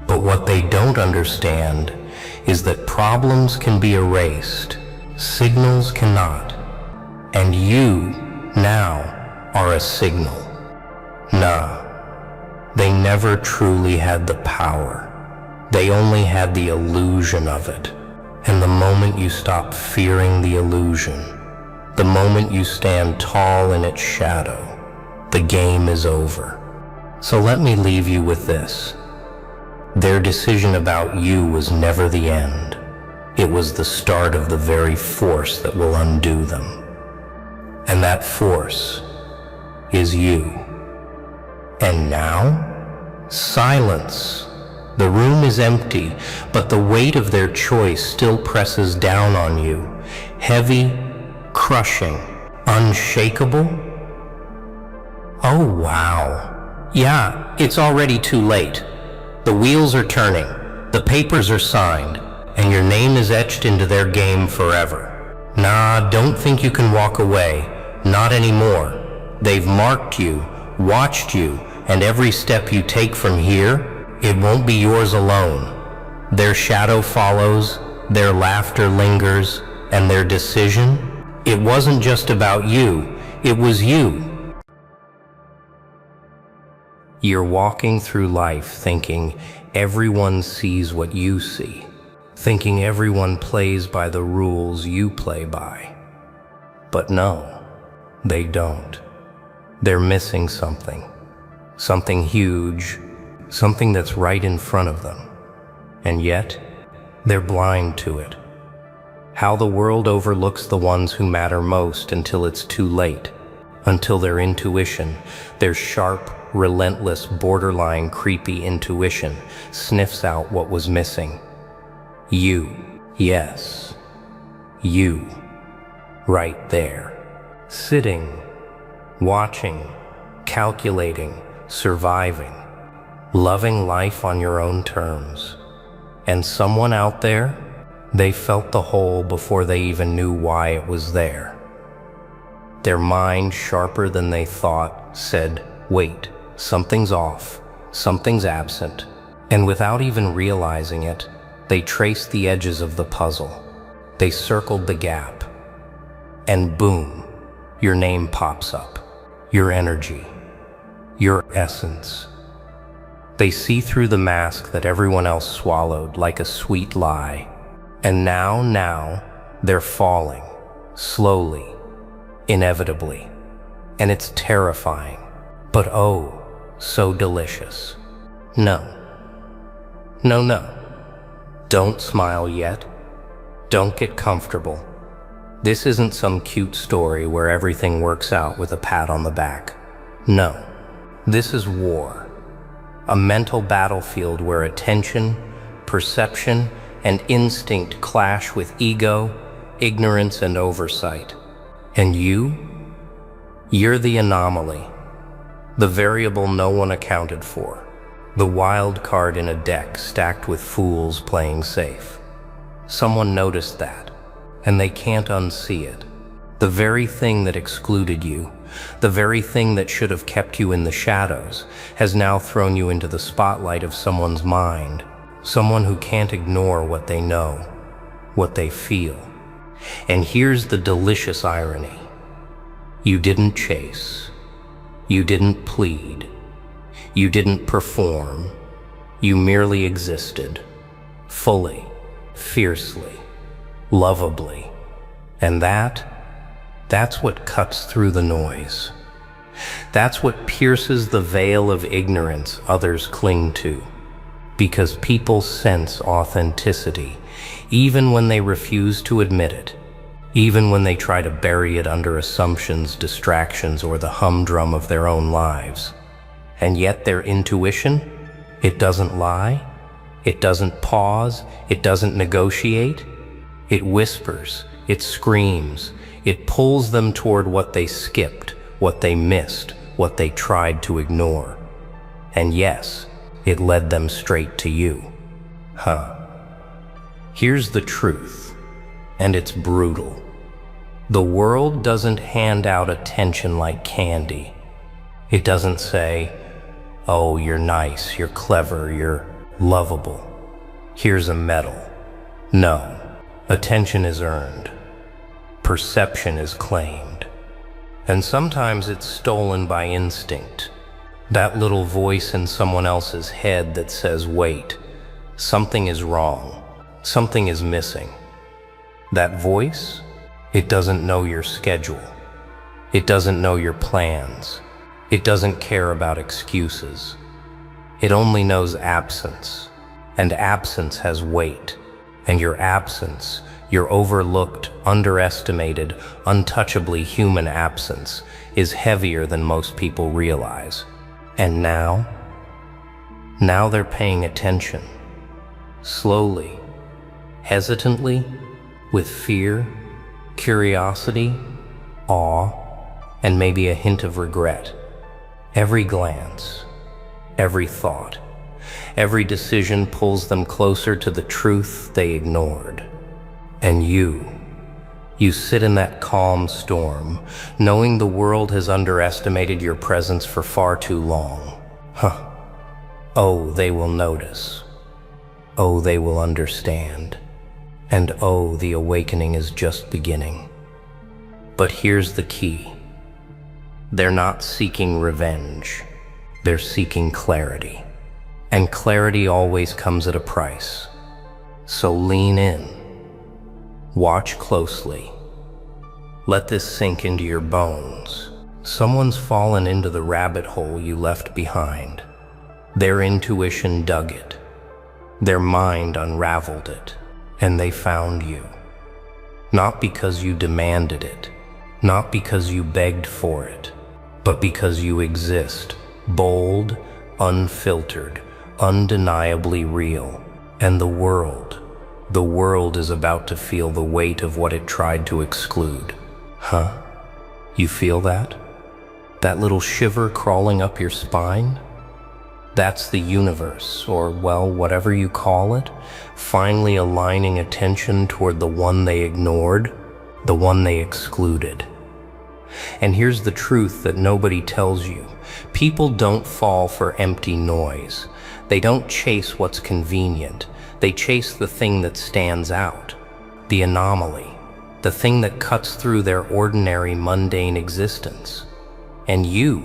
But what they don't understand is that problems can be erased, signals cannot. And you, now, are a signal. Nah, they never truly had the power. They only had the illusion of it. And the moment you stop fearing the illusion, the moment you stand tall in its shadow, the game is over. So let me leave you with this. Their decision about you was never the end. It was the start of the very force that will undo them. And that force is you. And now, silence. The room is empty, but the weight of their choice still presses down on you. Heavy, crushing, unshakable. Oh wow. Yeah, it's already too late. The wheels are turning, the papers are signed, and your name is etched into their game forever. Nah, don't think you can walk away. Not anymore. They've marked you, watched you, and every step you take from here, it won't be yours alone. Their shadow follows, their laughter lingers, and their decision, it wasn't just about you, it was you. You're walking through life thinking everyone sees what you see, thinking everyone plays by the rules you play by. But no, they don't. They're missing something. Something huge, something that's right in front of them. And yet, they're blind to it. How the world overlooks the ones who matter most until it's too late, until their intuition, their sharp, relentless, borderline creepy intuition sniffs out what was missing. You, yes, you, right there, sitting, watching, calculating, surviving, loving life on your own terms. And someone out there, they felt the hole before they even knew why it was there. Their mind, sharper than they thought, said, wait, something's off, something's absent. And without even realizing it, they traced the edges of the puzzle. They circled the gap. And boom, your name pops up. Your energy, your essence. They see through the mask that everyone else swallowed like a sweet lie. And now, they're falling, slowly, inevitably. And it's terrifying, but oh, so delicious. No. No, no. Don't smile yet. Don't get comfortable. This isn't some cute story where everything works out with a pat on the back. No. This is war. A mental battlefield where attention, perception, and instinct clash with ego, ignorance, and oversight. And you're the anomaly, the variable no one accounted for, the wild card in a deck stacked with fools playing safe. Someone noticed that, and they can't unsee it. The very thing that excluded you, the very thing that should have kept you in the shadows, has now thrown you into the spotlight of someone's mind, someone who can't ignore what they know, what they feel. And here's the delicious irony. You didn't chase. You didn't plead. You didn't perform. You merely existed, fully, fiercely, lovably. And that's what cuts through the noise. That's what pierces the veil of ignorance others cling to. Because people sense authenticity, even when they refuse to admit it, even when they try to bury it under assumptions, distractions, or the humdrum of their own lives. And yet their intuition, it doesn't lie, it doesn't pause, it doesn't negotiate. It whispers, it screams, it pulls them toward what they skipped, what they missed, what they tried to ignore. And yes, it led them straight to you. Here's the truth, and it's brutal. The world doesn't hand out attention like candy. It doesn't say, oh, you're nice, you're clever, you're lovable. Here's a medal. No, attention is earned. Perception is claimed. And sometimes it's stolen by instinct. That little voice in someone else's head that says, wait, something is wrong, something is missing. That voice, it doesn't know your schedule. It doesn't know your plans. It doesn't care about excuses. It only knows absence, and absence has weight. And your absence, your overlooked, underestimated, untouchably human absence, is heavier than most people realize. And now they're paying attention. Slowly, hesitantly, with fear, curiosity, awe, and maybe a hint of regret. Every glance, every thought, every decision pulls them closer to the truth they ignored. And you sit in that calm storm, knowing the world has underestimated your presence for far too long. Oh, they will notice. Oh, they will understand. And oh, the awakening is just beginning. But here's the key. They're not seeking revenge. They're seeking clarity. And clarity always comes at a price. So lean in. Watch closely. Let this sink into your bones. Someone's fallen into the rabbit hole you left behind. Their intuition dug it. Their mind unraveled it. And they found you. Not because you demanded it. Not because you begged for it. But because you exist. Bold, unfiltered, undeniably real. And the world is about to feel the weight of what it tried to exclude. You feel that? That little shiver crawling up your spine? That's the universe, or well, whatever you call it, finally aligning attention toward the one they ignored, the one they excluded. And here's the truth that nobody tells you. People don't fall for empty noise. They don't chase what's convenient. They chase the thing that stands out, the anomaly, the thing that cuts through their ordinary, mundane existence. And you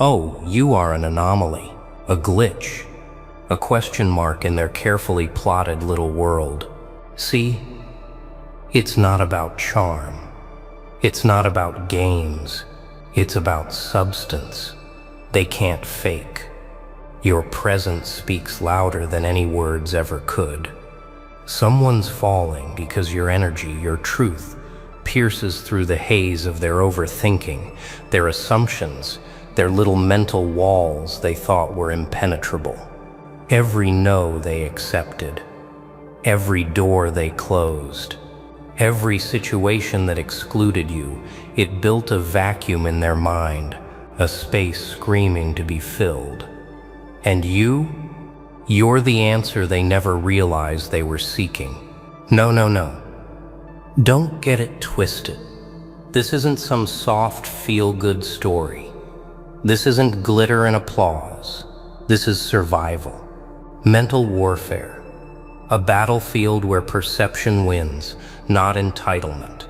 are an anomaly, a glitch, a question mark in their carefully plotted little world. See, it's not about charm. It's not about games, it's about substance. They can't fake. Your presence speaks louder than any words ever could. Someone's falling because your energy, your truth, pierces through the haze of their overthinking, their assumptions, their little mental walls they thought were impenetrable. Every no they accepted, every door they closed, every situation that excluded you, it built a vacuum in their mind, a space screaming to be filled. And you're the answer they never realized they were seeking. No. Don't get it twisted. This isn't some soft, feel-good story. This isn't glitter and applause. This is survival. Mental warfare. A battlefield where perception wins, not entitlement.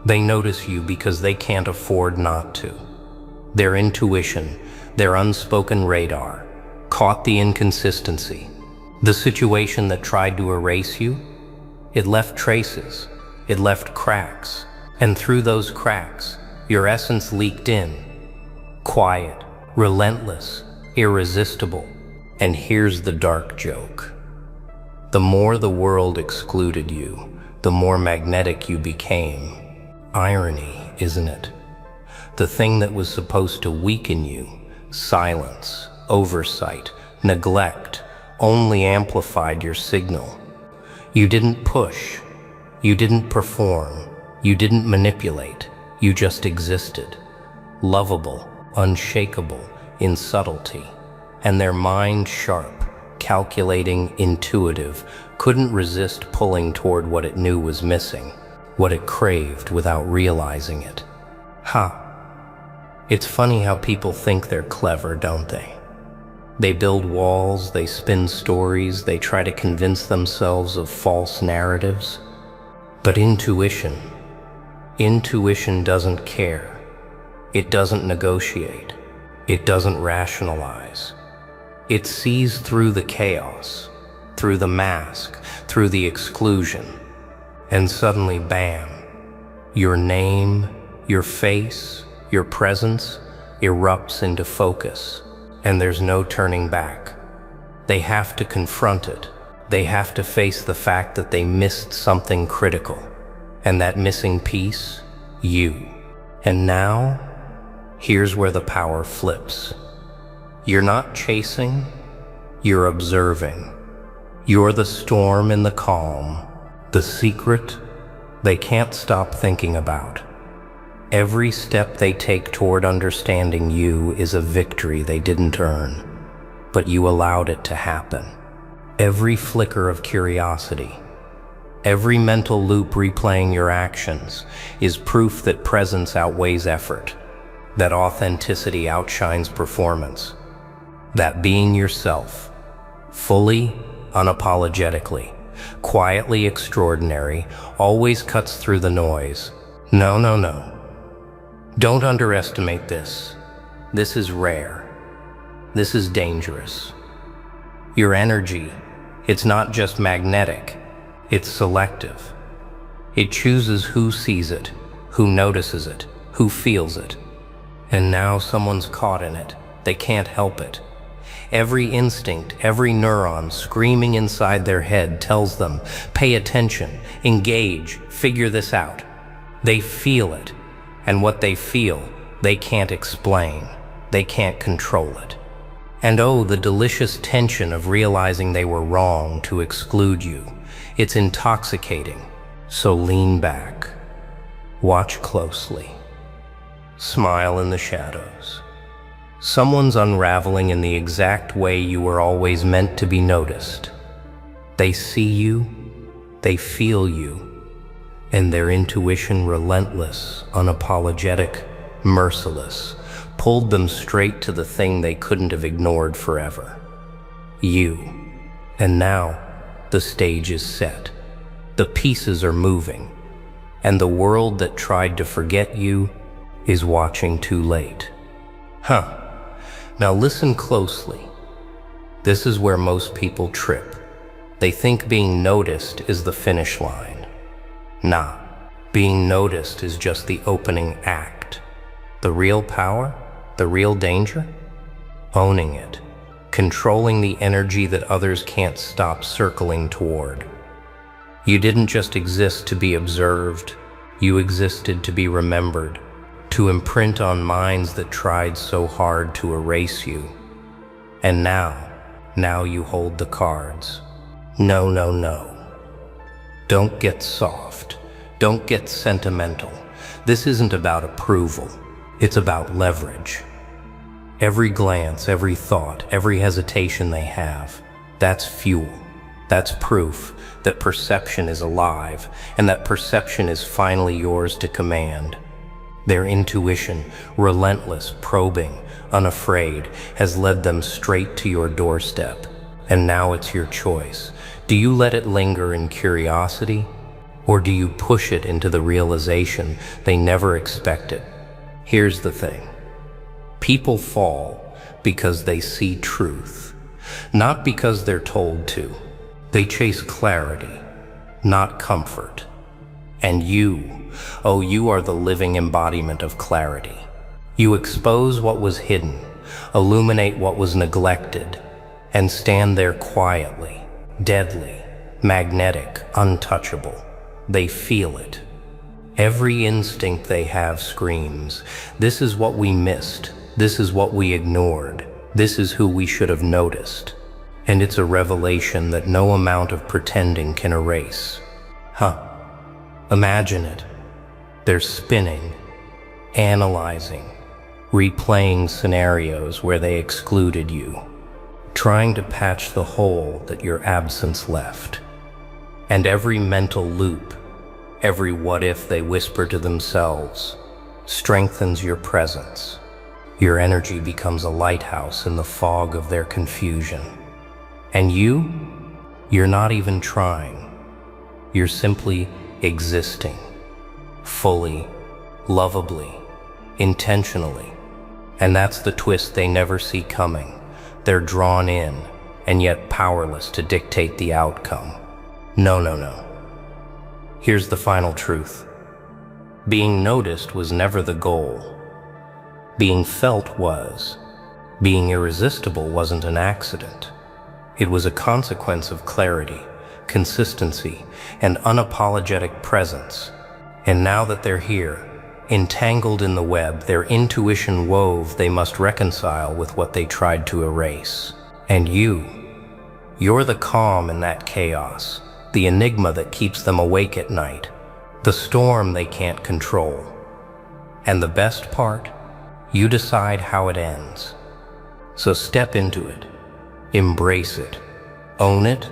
They notice you because they can't afford not to. Their intuition, their unspoken radar, caught the inconsistency. The situation that tried to erase you, it left traces, it left cracks, and through those cracks, your essence leaked in. Quiet, relentless, irresistible. And here's the dark joke. The more the world excluded you, the more magnetic you became. Irony, isn't it? The thing that was supposed to weaken you, silence, oversight, neglect, only amplified your signal. You didn't push, you didn't perform, you didn't manipulate, you just existed. Lovable, unshakable, in subtlety. And their mind sharp, calculating, intuitive, couldn't resist pulling toward what it knew was missing, what it craved without realizing it. It's funny how people think they're clever, don't they? They build walls, they spin stories, they try to convince themselves of false narratives. But intuition doesn't care. It doesn't negotiate. It doesn't rationalize. It sees through the chaos, through the mask, through the exclusion. And suddenly, bam, your name, your face, your presence erupts into focus. And there's no turning back. They have to confront it. They have to face the fact that they missed something critical. And that missing piece, you. And now, here's where the power flips. You're not chasing, you're observing. You're the storm in the calm, the secret they can't stop thinking about. Every step they take toward understanding you is a victory they didn't earn, but you allowed it to happen. Every flicker of curiosity, every mental loop replaying your actions is proof that presence outweighs effort, that authenticity outshines performance. That being yourself, fully, unapologetically, quietly extraordinary, always cuts through the noise. No. Don't underestimate this. This is rare. This is dangerous. Your energy, it's not just magnetic, it's selective. It chooses who sees it, who notices it, who feels it. And now someone's caught in it. They can't help it. Every instinct, every neuron screaming inside their head tells them, pay attention, engage, figure this out. They feel it, and what they feel, they can't explain. They can't control it. And oh, the delicious tension of realizing they were wrong to exclude you. It's intoxicating. So lean back. Watch closely. Smile in the shadows. Someone's unraveling in the exact way you were always meant to be noticed. They see you, they feel you, and their intuition, relentless, unapologetic, merciless, pulled them straight to the thing they couldn't have ignored forever. You. And now, the stage is set. The pieces are moving, and the world that tried to forget you is watching too late. Now listen closely. This is where most people trip. They think being noticed is the finish line. Nah, Being noticed is just the opening act. The real power, the real danger? Owning it. Controlling the energy that others can't stop circling toward. You didn't just exist to be observed. You existed to be remembered, to imprint on minds that tried so hard to erase you. And now you hold the cards. No, no, no. Don't get soft. Don't get sentimental. This isn't about approval. It's about leverage. Every glance, every thought, every hesitation they have, that's fuel. That's proof that perception is alive and that perception is finally yours to command. Their intuition, relentless, probing, unafraid, has led them straight to your doorstep. And now it's your choice. Do you let it linger in curiosity, or do you push it into the realization they never expected? Here's the thing. People fall because they see truth, not because they're told to. They chase clarity, not comfort. And you are the living embodiment of clarity. You expose what was hidden, illuminate what was neglected, and stand there quietly, deadly, magnetic, untouchable. They feel it. Every instinct they have screams, this is what we missed, this is what we ignored, this is who we should have noticed. And it's a revelation that no amount of pretending can erase. Imagine it. They're spinning, analyzing, replaying scenarios where they excluded you, trying to patch the hole that your absence left. And every mental loop, every what if they whisper to themselves, strengthens your presence. Your energy becomes a lighthouse in the fog of their confusion. And you're not even trying. You're simply existing, fully, lovably, intentionally. And that's the twist they never see coming. They're drawn in, and yet powerless to dictate the outcome. No, no, no. Here's the final truth. Being noticed was never the goal. Being felt was. Being irresistible wasn't an accident. It was a consequence of clarity, consistency, and unapologetic presence. And now that they're here, entangled in the web, their intuition wove they must reconcile with what they tried to erase. And you're the calm in that chaos, the enigma that keeps them awake at night, the storm they can't control. And the best part, you decide how it ends. So step into it. Embrace it. Own it.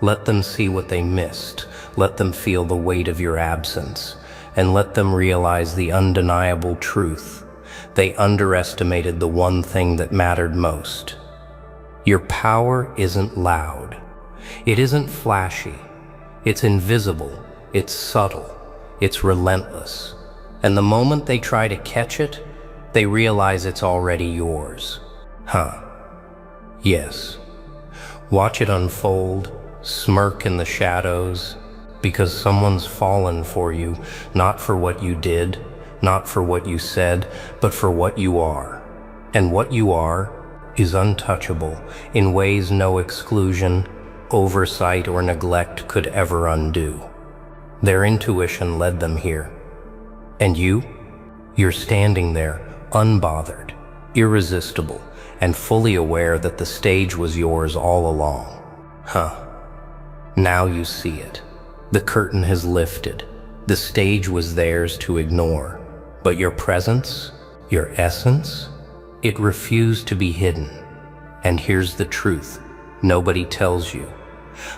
Let them see what they missed. Let them feel the weight of your absence. And let them realize the undeniable truth. They underestimated the one thing that mattered most. Your power isn't loud. It isn't flashy. It's invisible. It's subtle. It's relentless. And the moment they try to catch it, they realize it's already yours. Yes. Watch it unfold, smirk in the shadows, because someone's fallen for you, not for what you did, not for what you said, but for what you are. And what you are is untouchable in ways no exclusion, oversight, or neglect could ever undo. Their intuition led them here. And you're standing there, unbothered, irresistible, and fully aware that the stage was yours all along. Now you see it. The curtain has lifted. The stage was theirs to ignore. But your presence, your essence, it refused to be hidden. And here's the truth. Nobody tells you.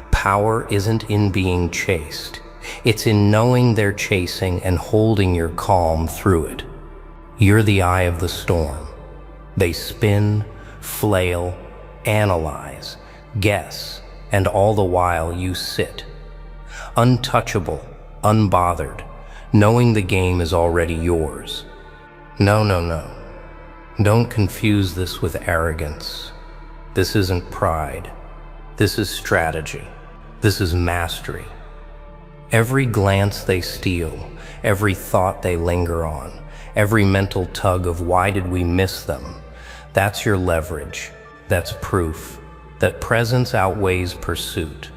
Power isn't in being chased. It's in knowing they're chasing and holding your calm through it. You're the eye of the storm. They spin, flail, analyze, guess, and all the while you sit. Untouchable, unbothered, knowing the game is already yours. No, no, no. Don't confuse this with arrogance. This isn't pride. This is strategy. This is mastery. Every glance they steal, every thought they linger on, every mental tug of why did we miss them, that's your leverage. That's proof that presence outweighs pursuit,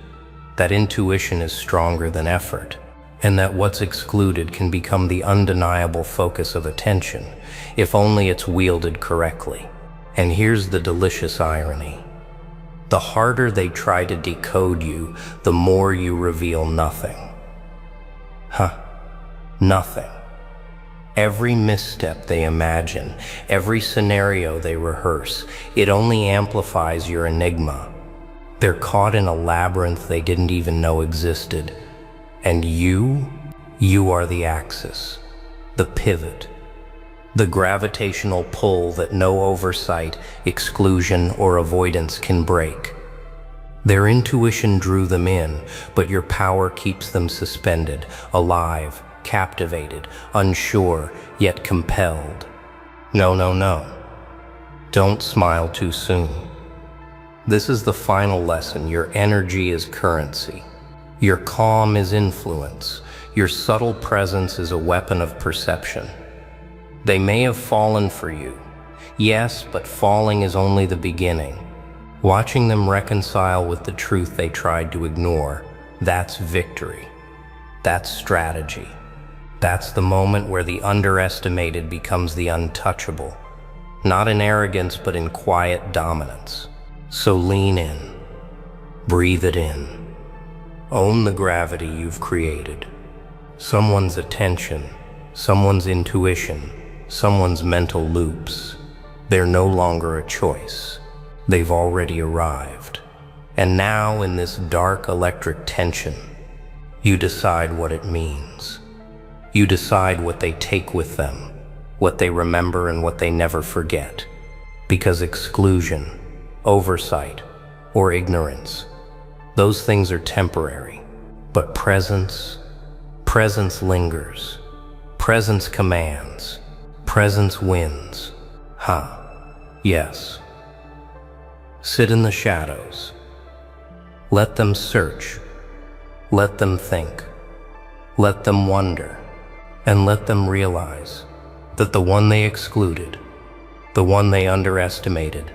that intuition is stronger than effort, and that what's excluded can become the undeniable focus of attention, if only it's wielded correctly. And here's the delicious irony. The harder they try to decode you, the more you reveal nothing. Nothing. Every misstep they imagine, every scenario they rehearse, it only amplifies your enigma. They're caught in a labyrinth they didn't even know existed. And you are the axis, the pivot, the gravitational pull that no oversight, exclusion, or avoidance can break. Their intuition drew them in, but your power keeps them suspended, alive, captivated, unsure, yet compelled. No. Don't smile too soon. This is the final lesson. Your energy is currency. Your calm is influence. Your subtle presence is a weapon of perception. They may have fallen for you. Yes, but falling is only the beginning. Watching them reconcile with the truth they tried to ignore, that's victory. That's strategy. That's the moment where the underestimated becomes the untouchable. Not in arrogance, but in quiet dominance. So lean in. Breathe it in. Own the gravity you've created. Someone's attention, someone's intuition, someone's mental loops. They're no longer a choice. They've already arrived. And now, in this dark electric tension, you decide what it means. You decide what they take with them, what they remember and what they never forget. Because exclusion, oversight, or ignorance, those things are temporary. But presence lingers. Presence commands. Presence wins. Yes. Sit in the shadows. Let them search. Let them think. Let them wonder. And let them realize that the one they excluded, the one they underestimated,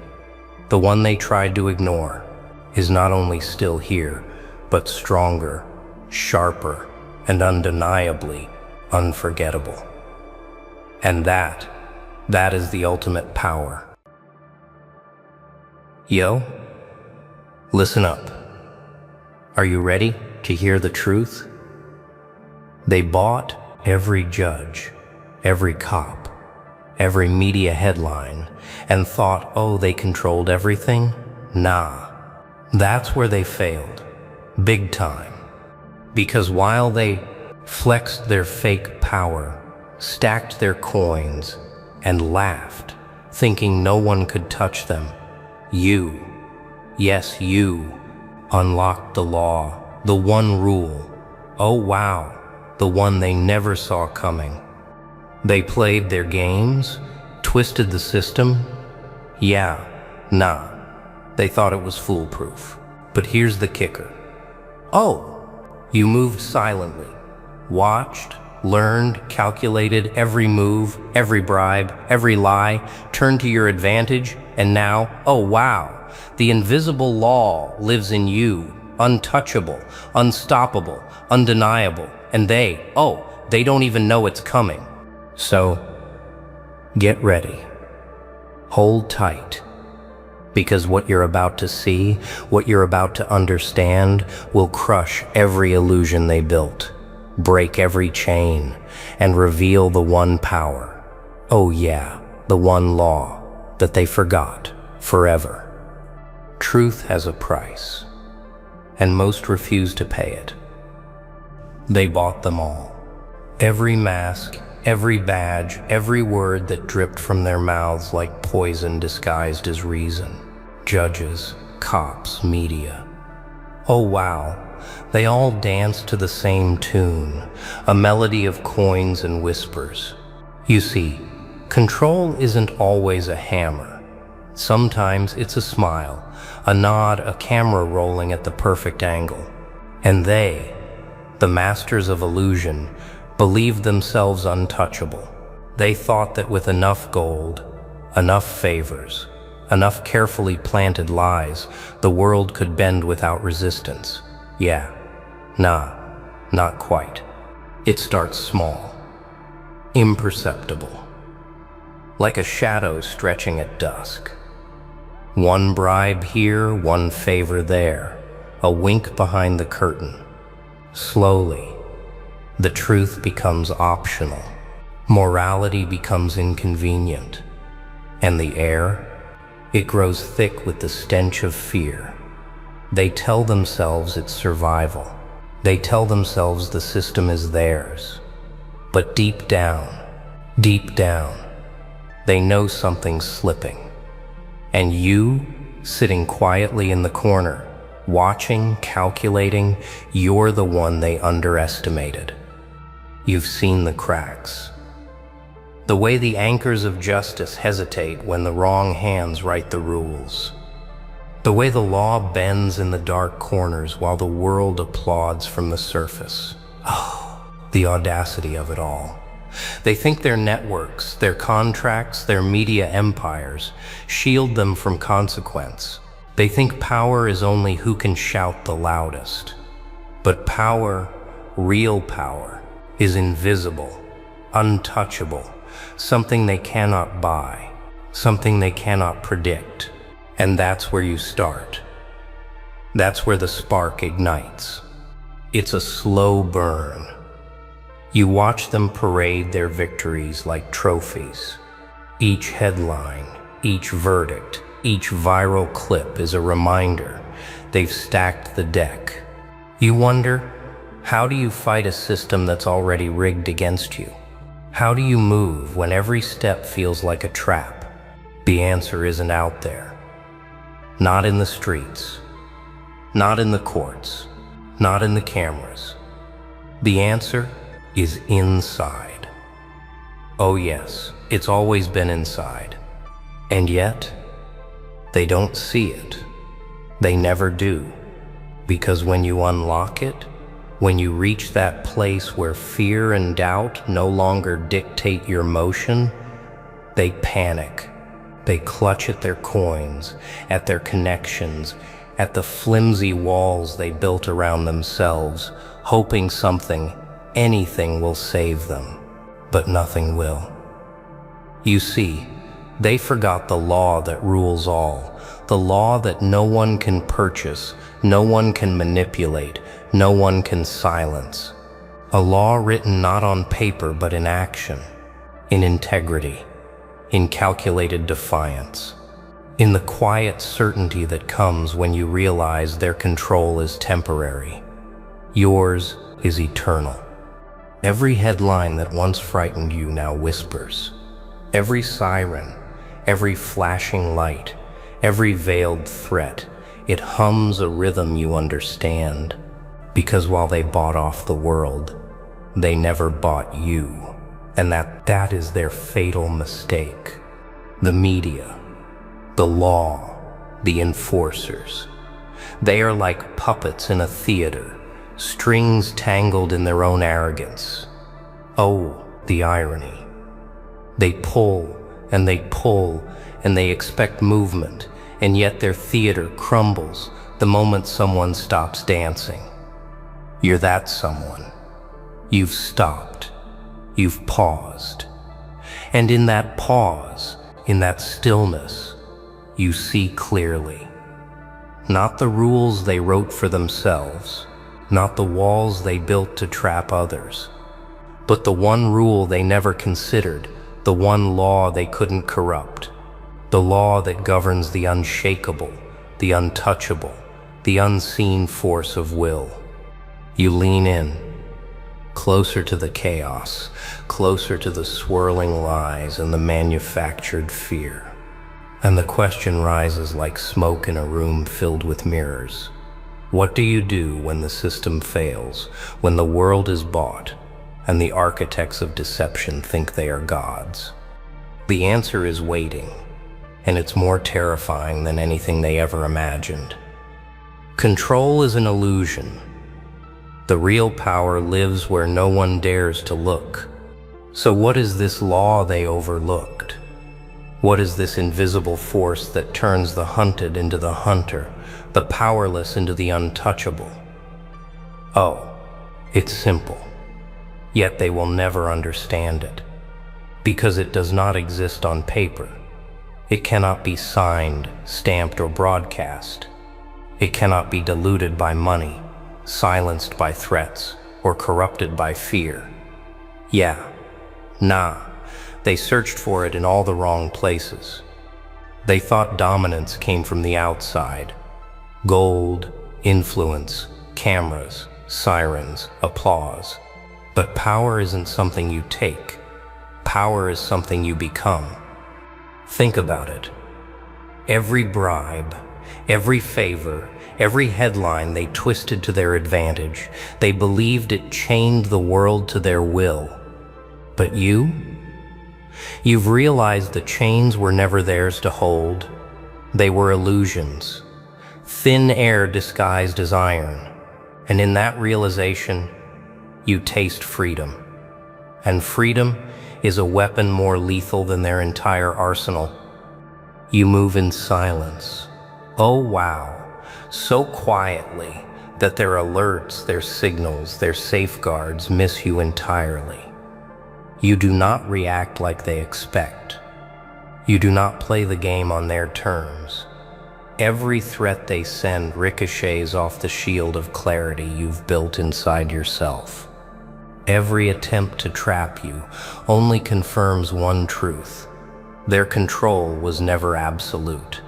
the one they tried to ignore, is not only still here, but stronger, sharper, and undeniably unforgettable. And that is the ultimate power. Yo, listen up. Are you ready to hear the truth? They bought every judge, every cop, every media headline, and thought, oh, they controlled everything? Nah, that's where they failed, big time. Because while they flexed their fake power, stacked their coins, and laughed, thinking no one could touch them, you, yes, you, unlocked the law, the one rule. Oh wow, the one they never saw coming. They played their games, twisted the system. They thought it was foolproof. But here's the kicker. Oh, you moved silently, watched, learned, calculated every move, every bribe, every lie, turned to your advantage, and now, oh wow, the invisible law lives in you, untouchable, unstoppable, undeniable, and they don't even know it's coming. So, get ready. Hold tight. Because what you're about to see, what you're about to understand, will crush every illusion they built, break every chain, and reveal the one power. Oh yeah, the one law that they forgot forever. Truth has a price, and most refuse to pay it. They bought them all. Every mask, every badge, every word that dripped from their mouths like poison disguised as reason. Judges, cops, media. Oh wow, they all danced to the same tune, a melody of coins and whispers. You see, control isn't always a hammer. Sometimes it's a smile, a nod, a camera rolling at the perfect angle. And they The masters of illusion believed themselves untouchable. They thought that with enough gold, enough favors, enough carefully planted lies, the world could bend without resistance. Yeah, not quite. It starts small, imperceptible, like a shadow stretching at dusk. One bribe here, one favor there, a wink behind the curtain. Slowly, the truth becomes optional. Morality becomes inconvenient. And the air, it grows thick with the stench of fear. They tell themselves it's survival. They tell themselves the system is theirs. But deep down, they know something's slipping. And you, sitting quietly in the corner, watching, calculating, you're the one they underestimated. You've seen the cracks. The way the anchors of justice hesitate when the wrong hands write the rules. The way the law bends in the dark corners while the world applauds from the surface. Oh, the audacity of it all. They think their networks, their contracts, their media empires shield them from consequence. They think power is only who can shout the loudest. But power, real power, is invisible, untouchable, something they cannot buy, something they cannot predict. And that's where you start. That's where the spark ignites. It's a slow burn. You watch them parade their victories like trophies. Each headline, each verdict, each viral clip is a reminder they've stacked the deck. You wonder, how do you fight a system that's already rigged against you? How do you move when every step feels like a trap? The answer isn't out there. Not in the streets, not in the courts, not in the cameras. The answer is inside. Oh yes, it's always been inside. And yet, they don't see it. They never do. Because when you unlock it, when you reach that place where fear and doubt no longer dictate your motion, they panic. They clutch at their coins, at their connections, at the flimsy walls they built around themselves, hoping something, anything will save them. But nothing will. You see, they forgot the law that rules all, the law that no one can purchase, no one can manipulate, no one can silence. A law written not on paper but in action, in integrity, in calculated defiance, in the quiet certainty that comes when you realize their control is temporary. Yours is eternal. Every headline that once frightened you now whispers. Every siren, every flashing light, every veiled threat, it hums a rhythm you understand. Because while they bought off the world, they never bought you. And that is their fatal mistake. The media, the law, the enforcers. They are like puppets in a theater, strings tangled in their own arrogance. Oh, the irony. They pull, and they expect movement, and yet their theater crumbles the moment someone stops dancing. You're that someone. You've stopped. You've paused. And in that pause, in that stillness, you see clearly. Not the rules they wrote for themselves, not the walls they built to trap others, but the one rule they never considered, the one law they couldn't corrupt, the law that governs the unshakable, the untouchable, the unseen force of will. You lean in, closer to the chaos, closer to the swirling lies and the manufactured fear. And the question rises like smoke in a room filled with mirrors. What do you do when the system fails, when the world is bought, and the architects of deception think they are gods? The answer is waiting, and it's more terrifying than anything they ever imagined. Control is an illusion. The real power lives where no one dares to look. So what is this law they overlooked? What is this invisible force that turns the hunted into the hunter, the powerless into the untouchable? Oh, it's simple. Yet they will never understand it. Because it does not exist on paper. It cannot be signed, stamped, or broadcast. It cannot be diluted by money, silenced by threats, or corrupted by fear. They searched for it in all the wrong places. They thought dominance came from the outside. Gold, influence, cameras, sirens, applause. But power isn't something you take. Power is something you become. Think about it. Every bribe, every favor, every headline they twisted to their advantage. They believed it chained the world to their will. But you've realized the chains were never theirs to hold. They were illusions, thin air disguised as iron. And in that realization, you taste freedom. And freedom is a weapon more lethal than their entire arsenal. You move in silence. Oh wow, so quietly that their alerts, their signals, their safeguards miss you entirely. You do not react like they expect. You do not play the game on their terms. Every threat they send ricochets off the shield of clarity you've built inside yourself. Every attempt to trap you only confirms one truth. Their control was never absolute.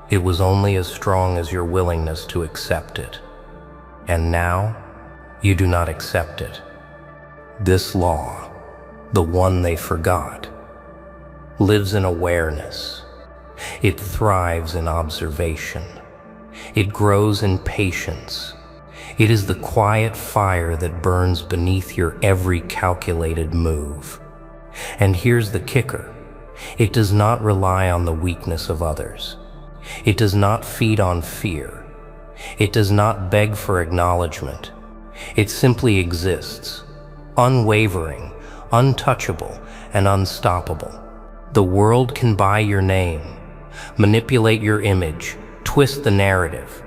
It was only as strong as your willingness to accept it. And now, you do not accept it. This law, the one they forgot, lives in awareness. It thrives in observation. It grows in patience. It is the quiet fire that burns beneath your every calculated move. And here's the kicker. It does not rely on the weakness of others. It does not feed on fear. It does not beg for acknowledgement. It simply exists, unwavering, untouchable, and unstoppable. The world can buy your name, manipulate your image, twist the narrative,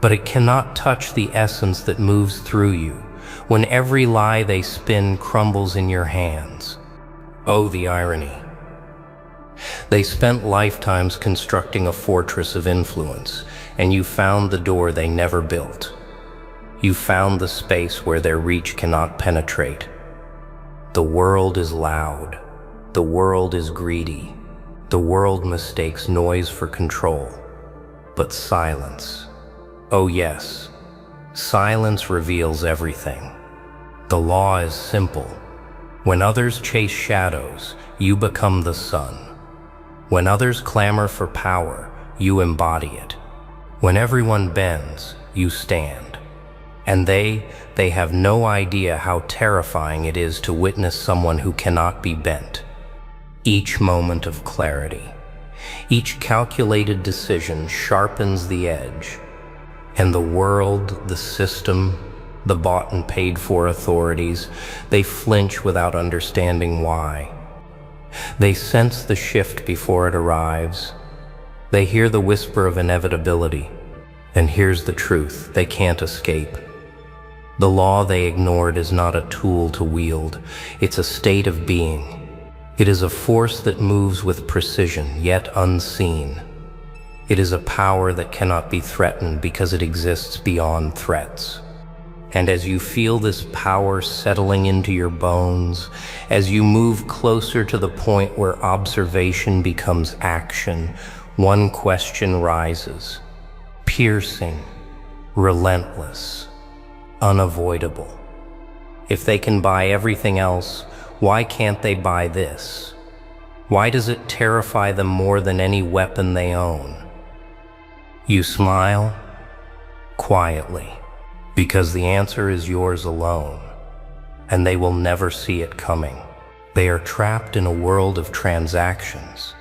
but it cannot touch the essence that moves through you when every lie they spin crumbles in your hands. Oh, the irony. They spent lifetimes constructing a fortress of influence, and you found the door they never built. You found the space where their reach cannot penetrate. The world is loud. The world is greedy. The world mistakes noise for control. But silence. Oh yes, silence reveals everything. The law is simple. When others chase shadows, you become the sun. When others clamor for power, you embody it. When everyone bends, you stand. And they have no idea how terrifying it is to witness someone who cannot be bent. Each moment of clarity, each calculated decision sharpens the edge. And the world, the system, the bought and paid for authorities, they flinch without understanding why. They sense the shift before it arrives. They hear the whisper of inevitability. And here's the truth, they can't escape. The law they ignored is not a tool to wield. It's a state of being. It is a force that moves with precision, yet unseen. It is a power that cannot be threatened because it exists beyond threats. And as you feel this power settling into your bones, as you move closer to the point where observation becomes action, one question rises. Piercing, relentless, unavoidable. If they can buy everything else, why can't they buy this? Why does it terrify them more than any weapon they own? You smile quietly, because the answer is yours alone, and they will never see it coming. They are trapped in a world of transactions,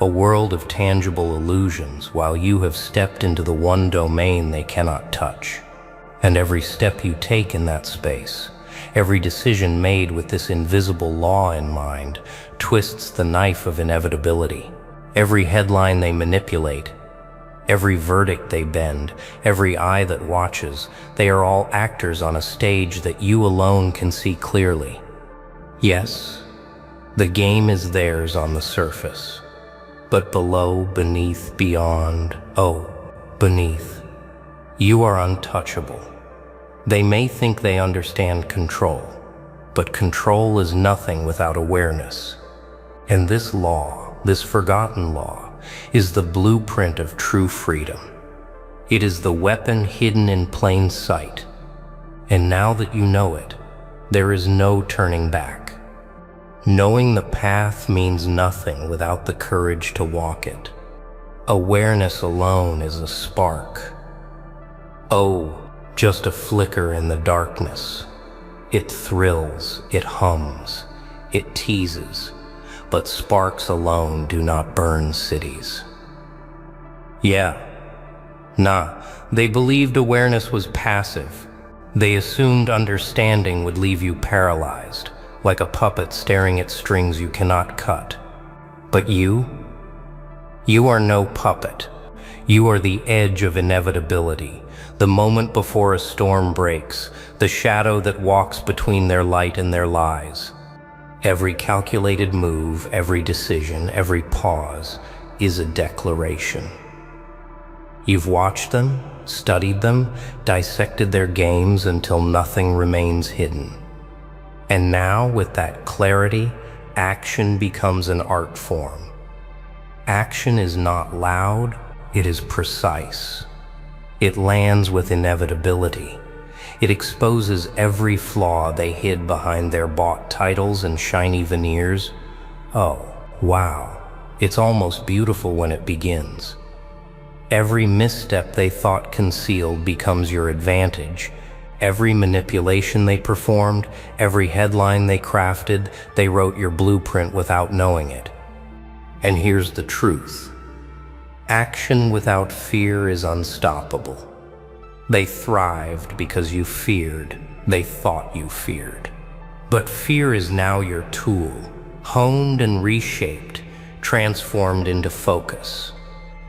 a world of tangible illusions, while you have stepped into the one domain they cannot touch. And every step you take in that space, every decision made with this invisible law in mind, twists the knife of inevitability. Every headline they manipulate, every verdict they bend, every eye that watches, they are all actors on a stage that you alone can see clearly. Yes, the game is theirs on the surface, but below, beneath, beyond, beneath, you are untouchable. They may think they understand control, but control is nothing without awareness. And this law, this forgotten law, is the blueprint of true freedom. It is the weapon hidden in plain sight. And now that you know it, there is no turning back. Knowing the path means nothing without the courage to walk it. Awareness alone is a spark. Just a flicker in the darkness. It thrills, it hums, it teases, but sparks alone do not burn cities. They believed awareness was passive. They assumed understanding would leave you paralyzed, like a puppet staring at strings you cannot cut. But you are no puppet. You are the edge of inevitability, the moment before a storm breaks, the shadow that walks between their light and their lies. Every calculated move, every decision, every pause is a declaration. You've watched them, studied them, dissected their games until nothing remains hidden. And now, with that clarity, action becomes an art form. Action is not loud, it is precise. It lands with inevitability. It exposes every flaw they hid behind their bought titles and shiny veneers. Wow. It's almost beautiful when it begins. Every misstep they thought concealed becomes your advantage. Every manipulation they performed, every headline they crafted, they wrote your blueprint without knowing it. And here's the truth. Action without fear is unstoppable. They thrived because you feared. They thought you feared. But fear is now your tool, honed and reshaped, transformed into focus.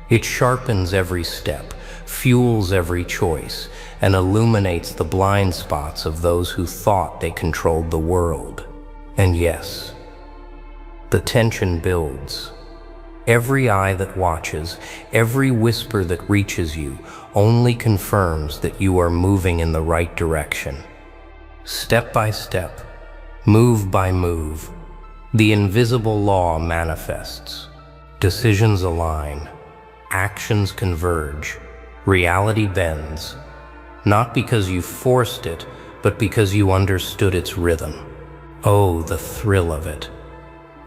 It sharpens every step, fuels every choice, and illuminates the blind spots of those who thought they controlled the world. And yes, the tension builds. Every eye that watches, every whisper that reaches you, only confirms that you are moving in the right direction. Step by step, move by move, the invisible law manifests. Decisions align, actions converge, reality bends, not because you forced it, but because you understood its rhythm. The thrill of it.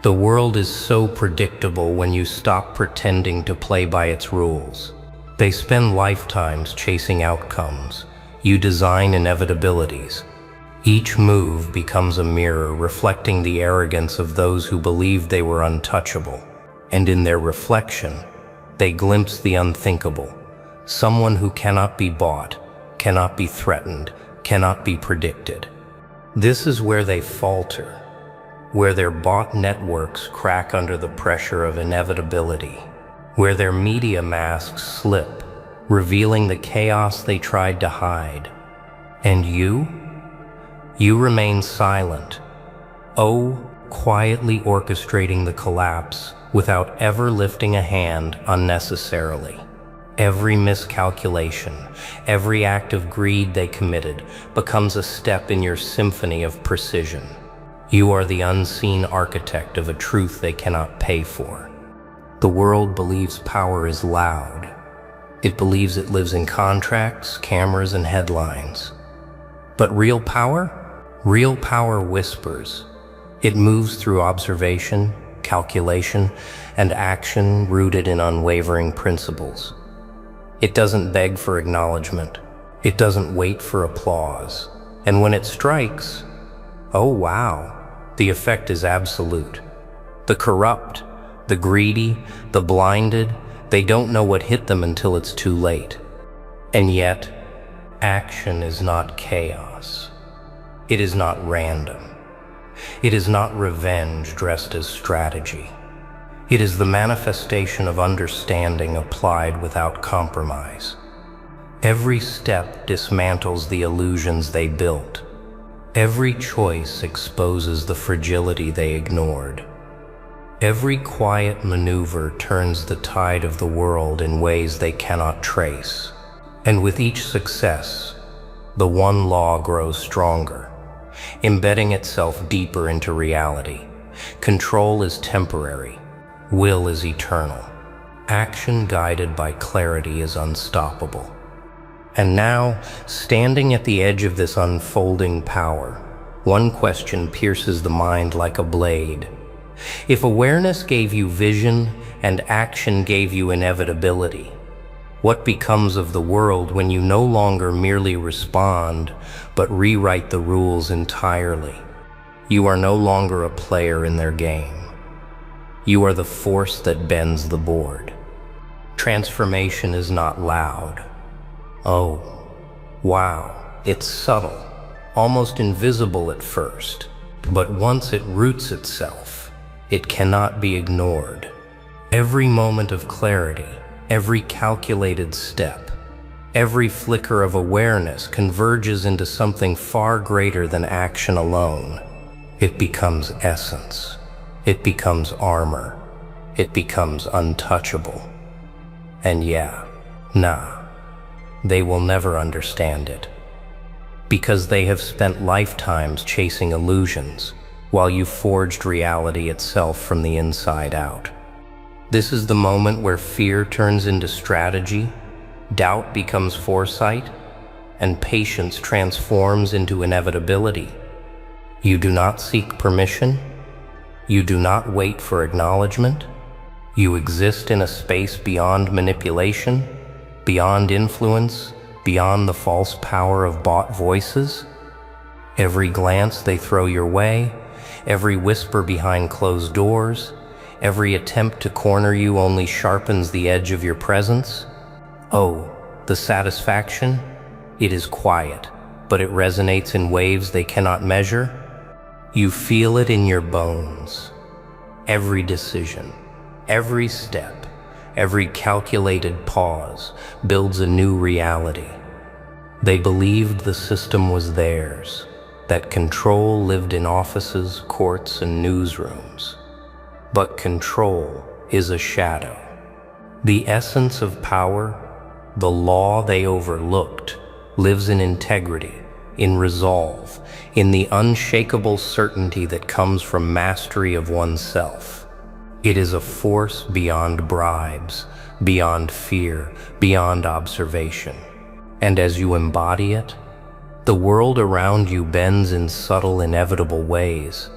The world is so predictable when you stop pretending to play by its rules. They spend lifetimes chasing outcomes. You design inevitabilities. Each move becomes a mirror reflecting the arrogance of those who believed they were untouchable. And in their reflection, they glimpse the unthinkable. Someone who cannot be bought, cannot be threatened, cannot be predicted. This is where they falter, where their bought networks crack under the pressure of inevitability, where their media masks slip, revealing the chaos they tried to hide. And you remain silent, quietly orchestrating the collapse without ever lifting a hand unnecessarily. Every miscalculation, every act of greed they committed becomes a step in your symphony of precision. You are the unseen architect of a truth they cannot pay for. The world believes power is loud. It believes it lives in contracts, cameras, and headlines. But real power whispers. It moves through observation, calculation, and action rooted in unwavering principles. It doesn't beg for acknowledgement. It doesn't wait for applause. And when it strikes, wow, the effect is absolute. The corrupt, the greedy, the blinded, they don't know what hit them until it's too late. And yet, Action is not chaos. It is not random. It is not revenge dressed as strategy. It is the manifestation of understanding applied without compromise. Every step dismantles the illusions they built. Every choice exposes the fragility they ignored. Every quiet maneuver turns the tide of the world in ways they cannot trace. And with each success, the one law grows stronger, embedding itself deeper into reality. Control is temporary. Will is eternal. Action guided by clarity is unstoppable. And now, standing at the edge of this unfolding power, one question pierces the mind like a blade. If awareness gave you vision and action gave you inevitability, what becomes of the world when you no longer merely respond, but rewrite the rules entirely? You are no longer a player in their game. You are the force that bends the board. Transformation is not loud. Oh, wow, it's subtle, almost invisible at first, but once it roots itself, it cannot be ignored. Every moment of clarity, every calculated step, every flicker of awareness converges into something far greater than action alone. It becomes essence. It becomes armor. It becomes untouchable. And they will never understand it, because they have spent lifetimes chasing illusions, while you forged reality itself from the inside out. This is the moment where fear turns into strategy, doubt becomes foresight, and patience transforms into inevitability. You do not seek permission. You do not wait for acknowledgement. You exist in a space beyond manipulation, beyond influence, beyond the false power of bought voices. Every glance they throw your way, every whisper behind closed doors, every attempt to corner you only sharpens the edge of your presence. Oh, the satisfaction? It is quiet, but it resonates in waves they cannot measure. You feel it in your bones. Every decision, every step, every calculated pause builds a new reality. They believed the system was theirs, that control lived in offices, courts, and newsrooms. But control is a shadow. The essence of power, the law they overlooked, lives in integrity, in resolve, in the unshakable certainty that comes from mastery of oneself. It is a force beyond bribes, beyond fear, beyond observation. And as you embody it, the world around you bends in subtle, inevitable ways.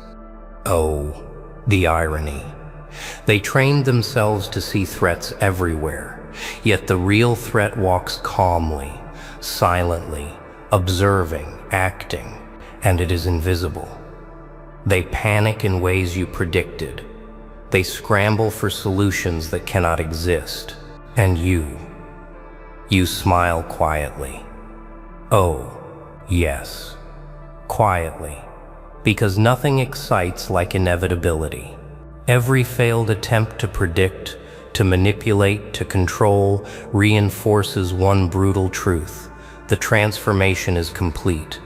Oh, the irony. They trained themselves to see threats everywhere, yet the real threat walks calmly, silently, observing, acting, and it is invisible. They panic in ways you predicted. They scramble for solutions that cannot exist. And you smile quietly. Oh, yes, quietly, because nothing excites like inevitability. Every failed attempt to predict, to manipulate, to control reinforces one brutal truth. The transformation is complete.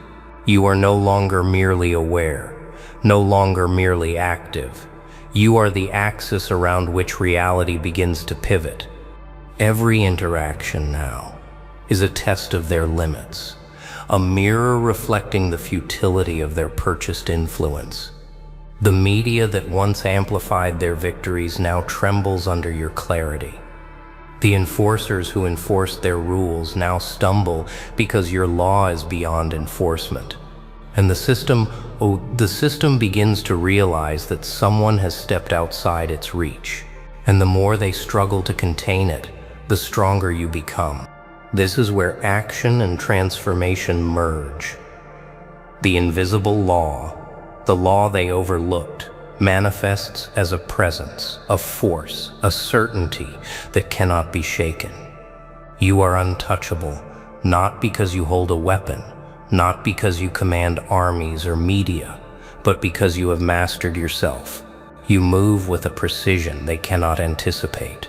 You are no longer merely aware, no longer merely active. You are the axis around which reality begins to pivot. Every interaction now is a test of their limits, a mirror reflecting the futility of their purchased influence. The media that once amplified their victories now trembles under your clarity. The enforcers who enforced their rules now stumble because your law is beyond enforcement. And the system begins to realize that someone has stepped outside its reach. And the more they struggle to contain it, the stronger you become. This is where action and transformation merge. The invisible law, the law they overlooked, manifests as a presence, a force, a certainty that cannot be shaken. You are untouchable, not because you hold a weapon, not because you command armies or media, but because you have mastered yourself. You move with a precision they cannot anticipate.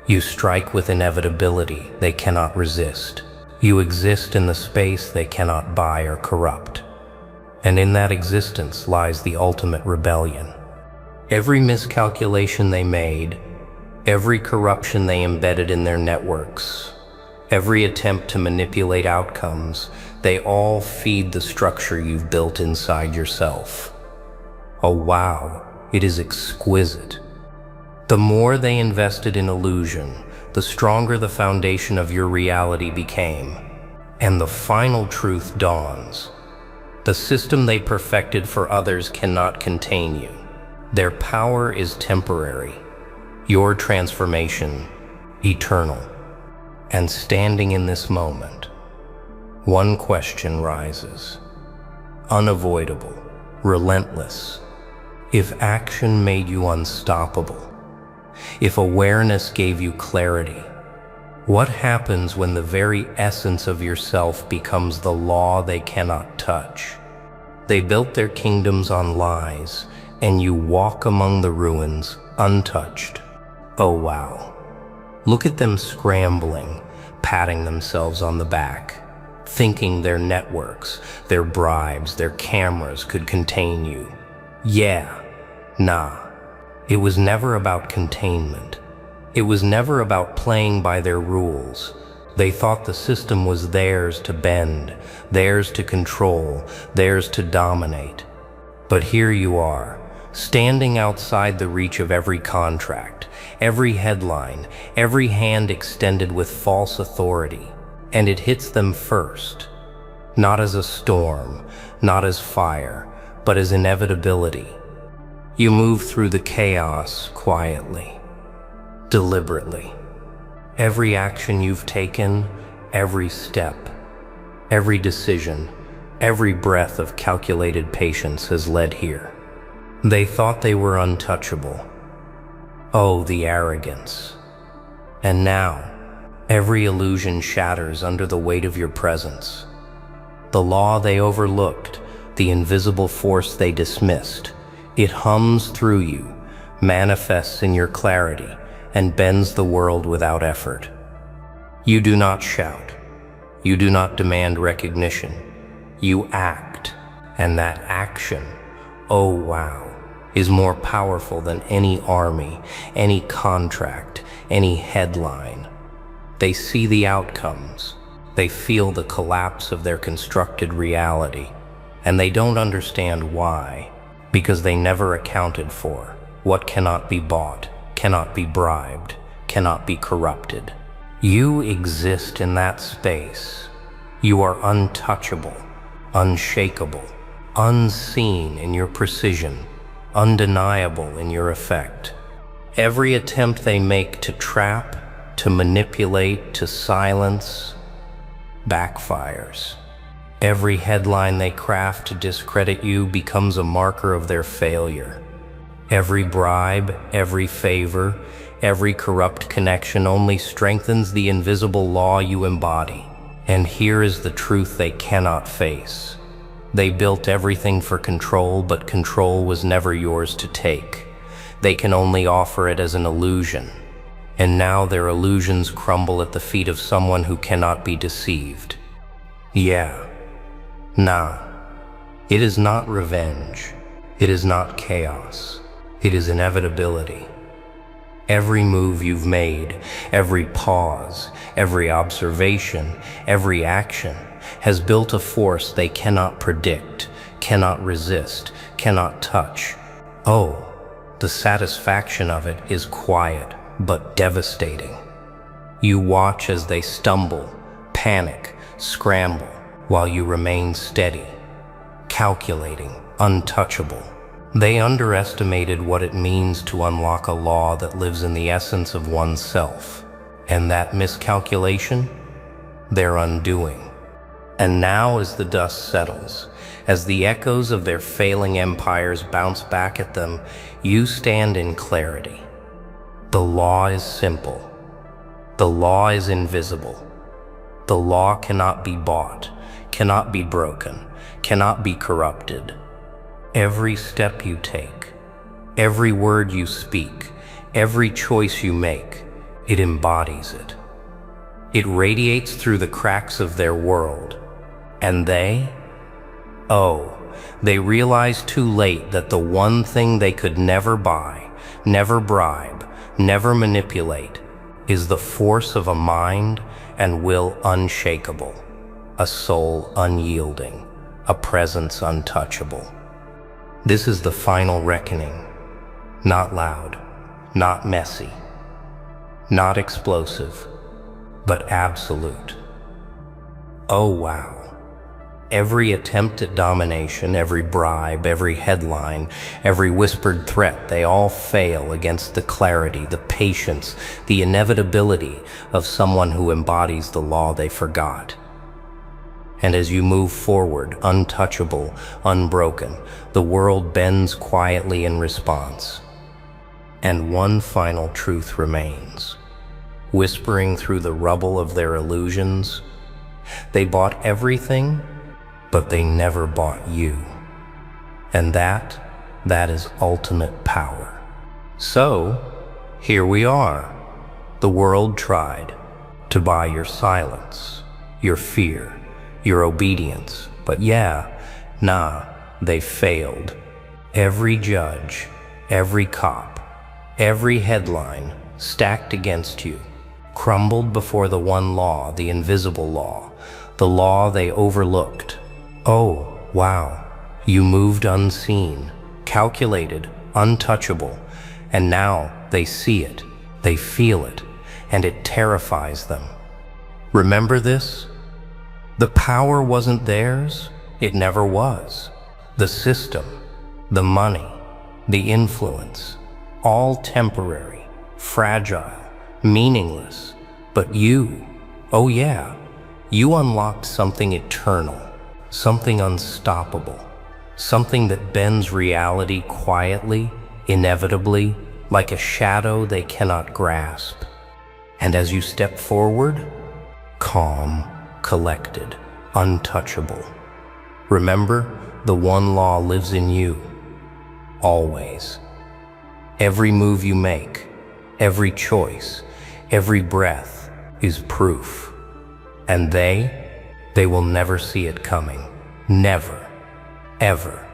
You strike with inevitability they cannot resist. You exist in the space they cannot buy or corrupt. And in that existence lies the ultimate rebellion. Every miscalculation they made, every corruption they embedded in their networks, every attempt to manipulate outcomes, they all feed the structure you've built inside yourself. Oh wow, it is exquisite. The more they invested in illusion, the stronger the foundation of your reality became. And the final truth dawns. The system they perfected for others cannot contain you. Their power is temporary. Your transformation, eternal. And standing in this moment, one question rises. Unavoidable, relentless. If action made you unstoppable, if awareness gave you clarity, what happens when the very essence of yourself becomes the law they cannot touch? They built their kingdoms on lies, and you walk among the ruins untouched. Oh wow. Look at them scrambling, patting themselves on the back, thinking their networks, their bribes, their cameras could contain you. Yeah, nah. It was never about containment. It was never about playing by their rules. They thought the system was theirs to bend, theirs to control, theirs to dominate. But here you are, standing outside the reach of every contract, every headline, every hand extended with false authority. And it hits them first. Not as a storm, not as fire, but as inevitability. You move through the chaos quietly, deliberately. Every action you've taken, every step, every decision, every breath of calculated patience has led here. They thought they were untouchable. Oh, the arrogance. And now, every illusion shatters under the weight of your presence. The law they overlooked, the invisible force they dismissed, it hums through you, manifests in your clarity, and bends the world without effort. You do not shout. You do not demand recognition. You act, and that action, oh wow, is more powerful than any army, any contract, any headline. They see the outcomes. They feel the collapse of their constructed reality, and they don't understand why. Because they never accounted for what cannot be bought, cannot be bribed, cannot be corrupted. You exist in that space. You are untouchable, unshakable, unseen in your precision, undeniable in your effect. Every attempt they make to trap, to manipulate, to silence, backfires. Every headline they craft to discredit you becomes a marker of their failure. Every bribe, every favor, every corrupt connection only strengthens the invisible law you embody. And here is the truth they cannot face. They built everything for control, but control was never yours to take. They can only offer it as an illusion. And now their illusions crumble at the feet of someone who cannot be deceived. Yeah. Nah, it is not revenge. It is not chaos. It is inevitability. Every move you've made, every pause, every observation, every action has built a force they cannot predict, cannot resist, cannot touch. Oh, the satisfaction of it is quiet but devastating. You watch as they stumble, panic, scramble, while you remain steady, calculating, untouchable. They underestimated what it means to unlock a law that lives in the essence of oneself. And that miscalculation, their undoing. And now as the dust settles, as the echoes of their failing empires bounce back at them, you stand in clarity. The law is simple. The law is invisible. The law cannot be bought, cannot be broken, cannot be corrupted. Every step you take, every word you speak, every choice you make, it embodies it. It radiates through the cracks of their world. And they realize too late that the one thing they could never buy, never bribe, never manipulate, is the force of a mind and will unshakable, a soul unyielding, a presence untouchable. This is the final reckoning, not loud, not messy, not explosive, but absolute. Oh wow. Every attempt at domination, every bribe, every headline, every whispered threat, they all fail against the clarity, the patience, the inevitability of someone who embodies the law they forgot. And as you move forward, untouchable, unbroken, the world bends quietly in response. And one final truth remains. Whispering through the rubble of their illusions, they bought everything, but they never bought you. And that is ultimate power. So, here we are. The world tried to buy your silence, your fear, your obedience. But they failed. Every judge, every cop, every headline stacked against you crumbled before the one law, the invisible law, the law they overlooked. Oh, wow. You moved unseen, calculated, untouchable, and now they see it, they feel it, and it terrifies them. Remember this? The power wasn't theirs, it never was. The system, the money, the influence, all temporary, fragile, meaningless. But you, oh yeah, you unlocked something eternal. Something unstoppable, something that bends reality quietly, inevitably, like a shadow they cannot grasp. And as you step forward, calm, collected, untouchable. Remember, the one law lives in you, always. Every move you make, every choice, every breath is proof. And they will never see it coming. Never, ever.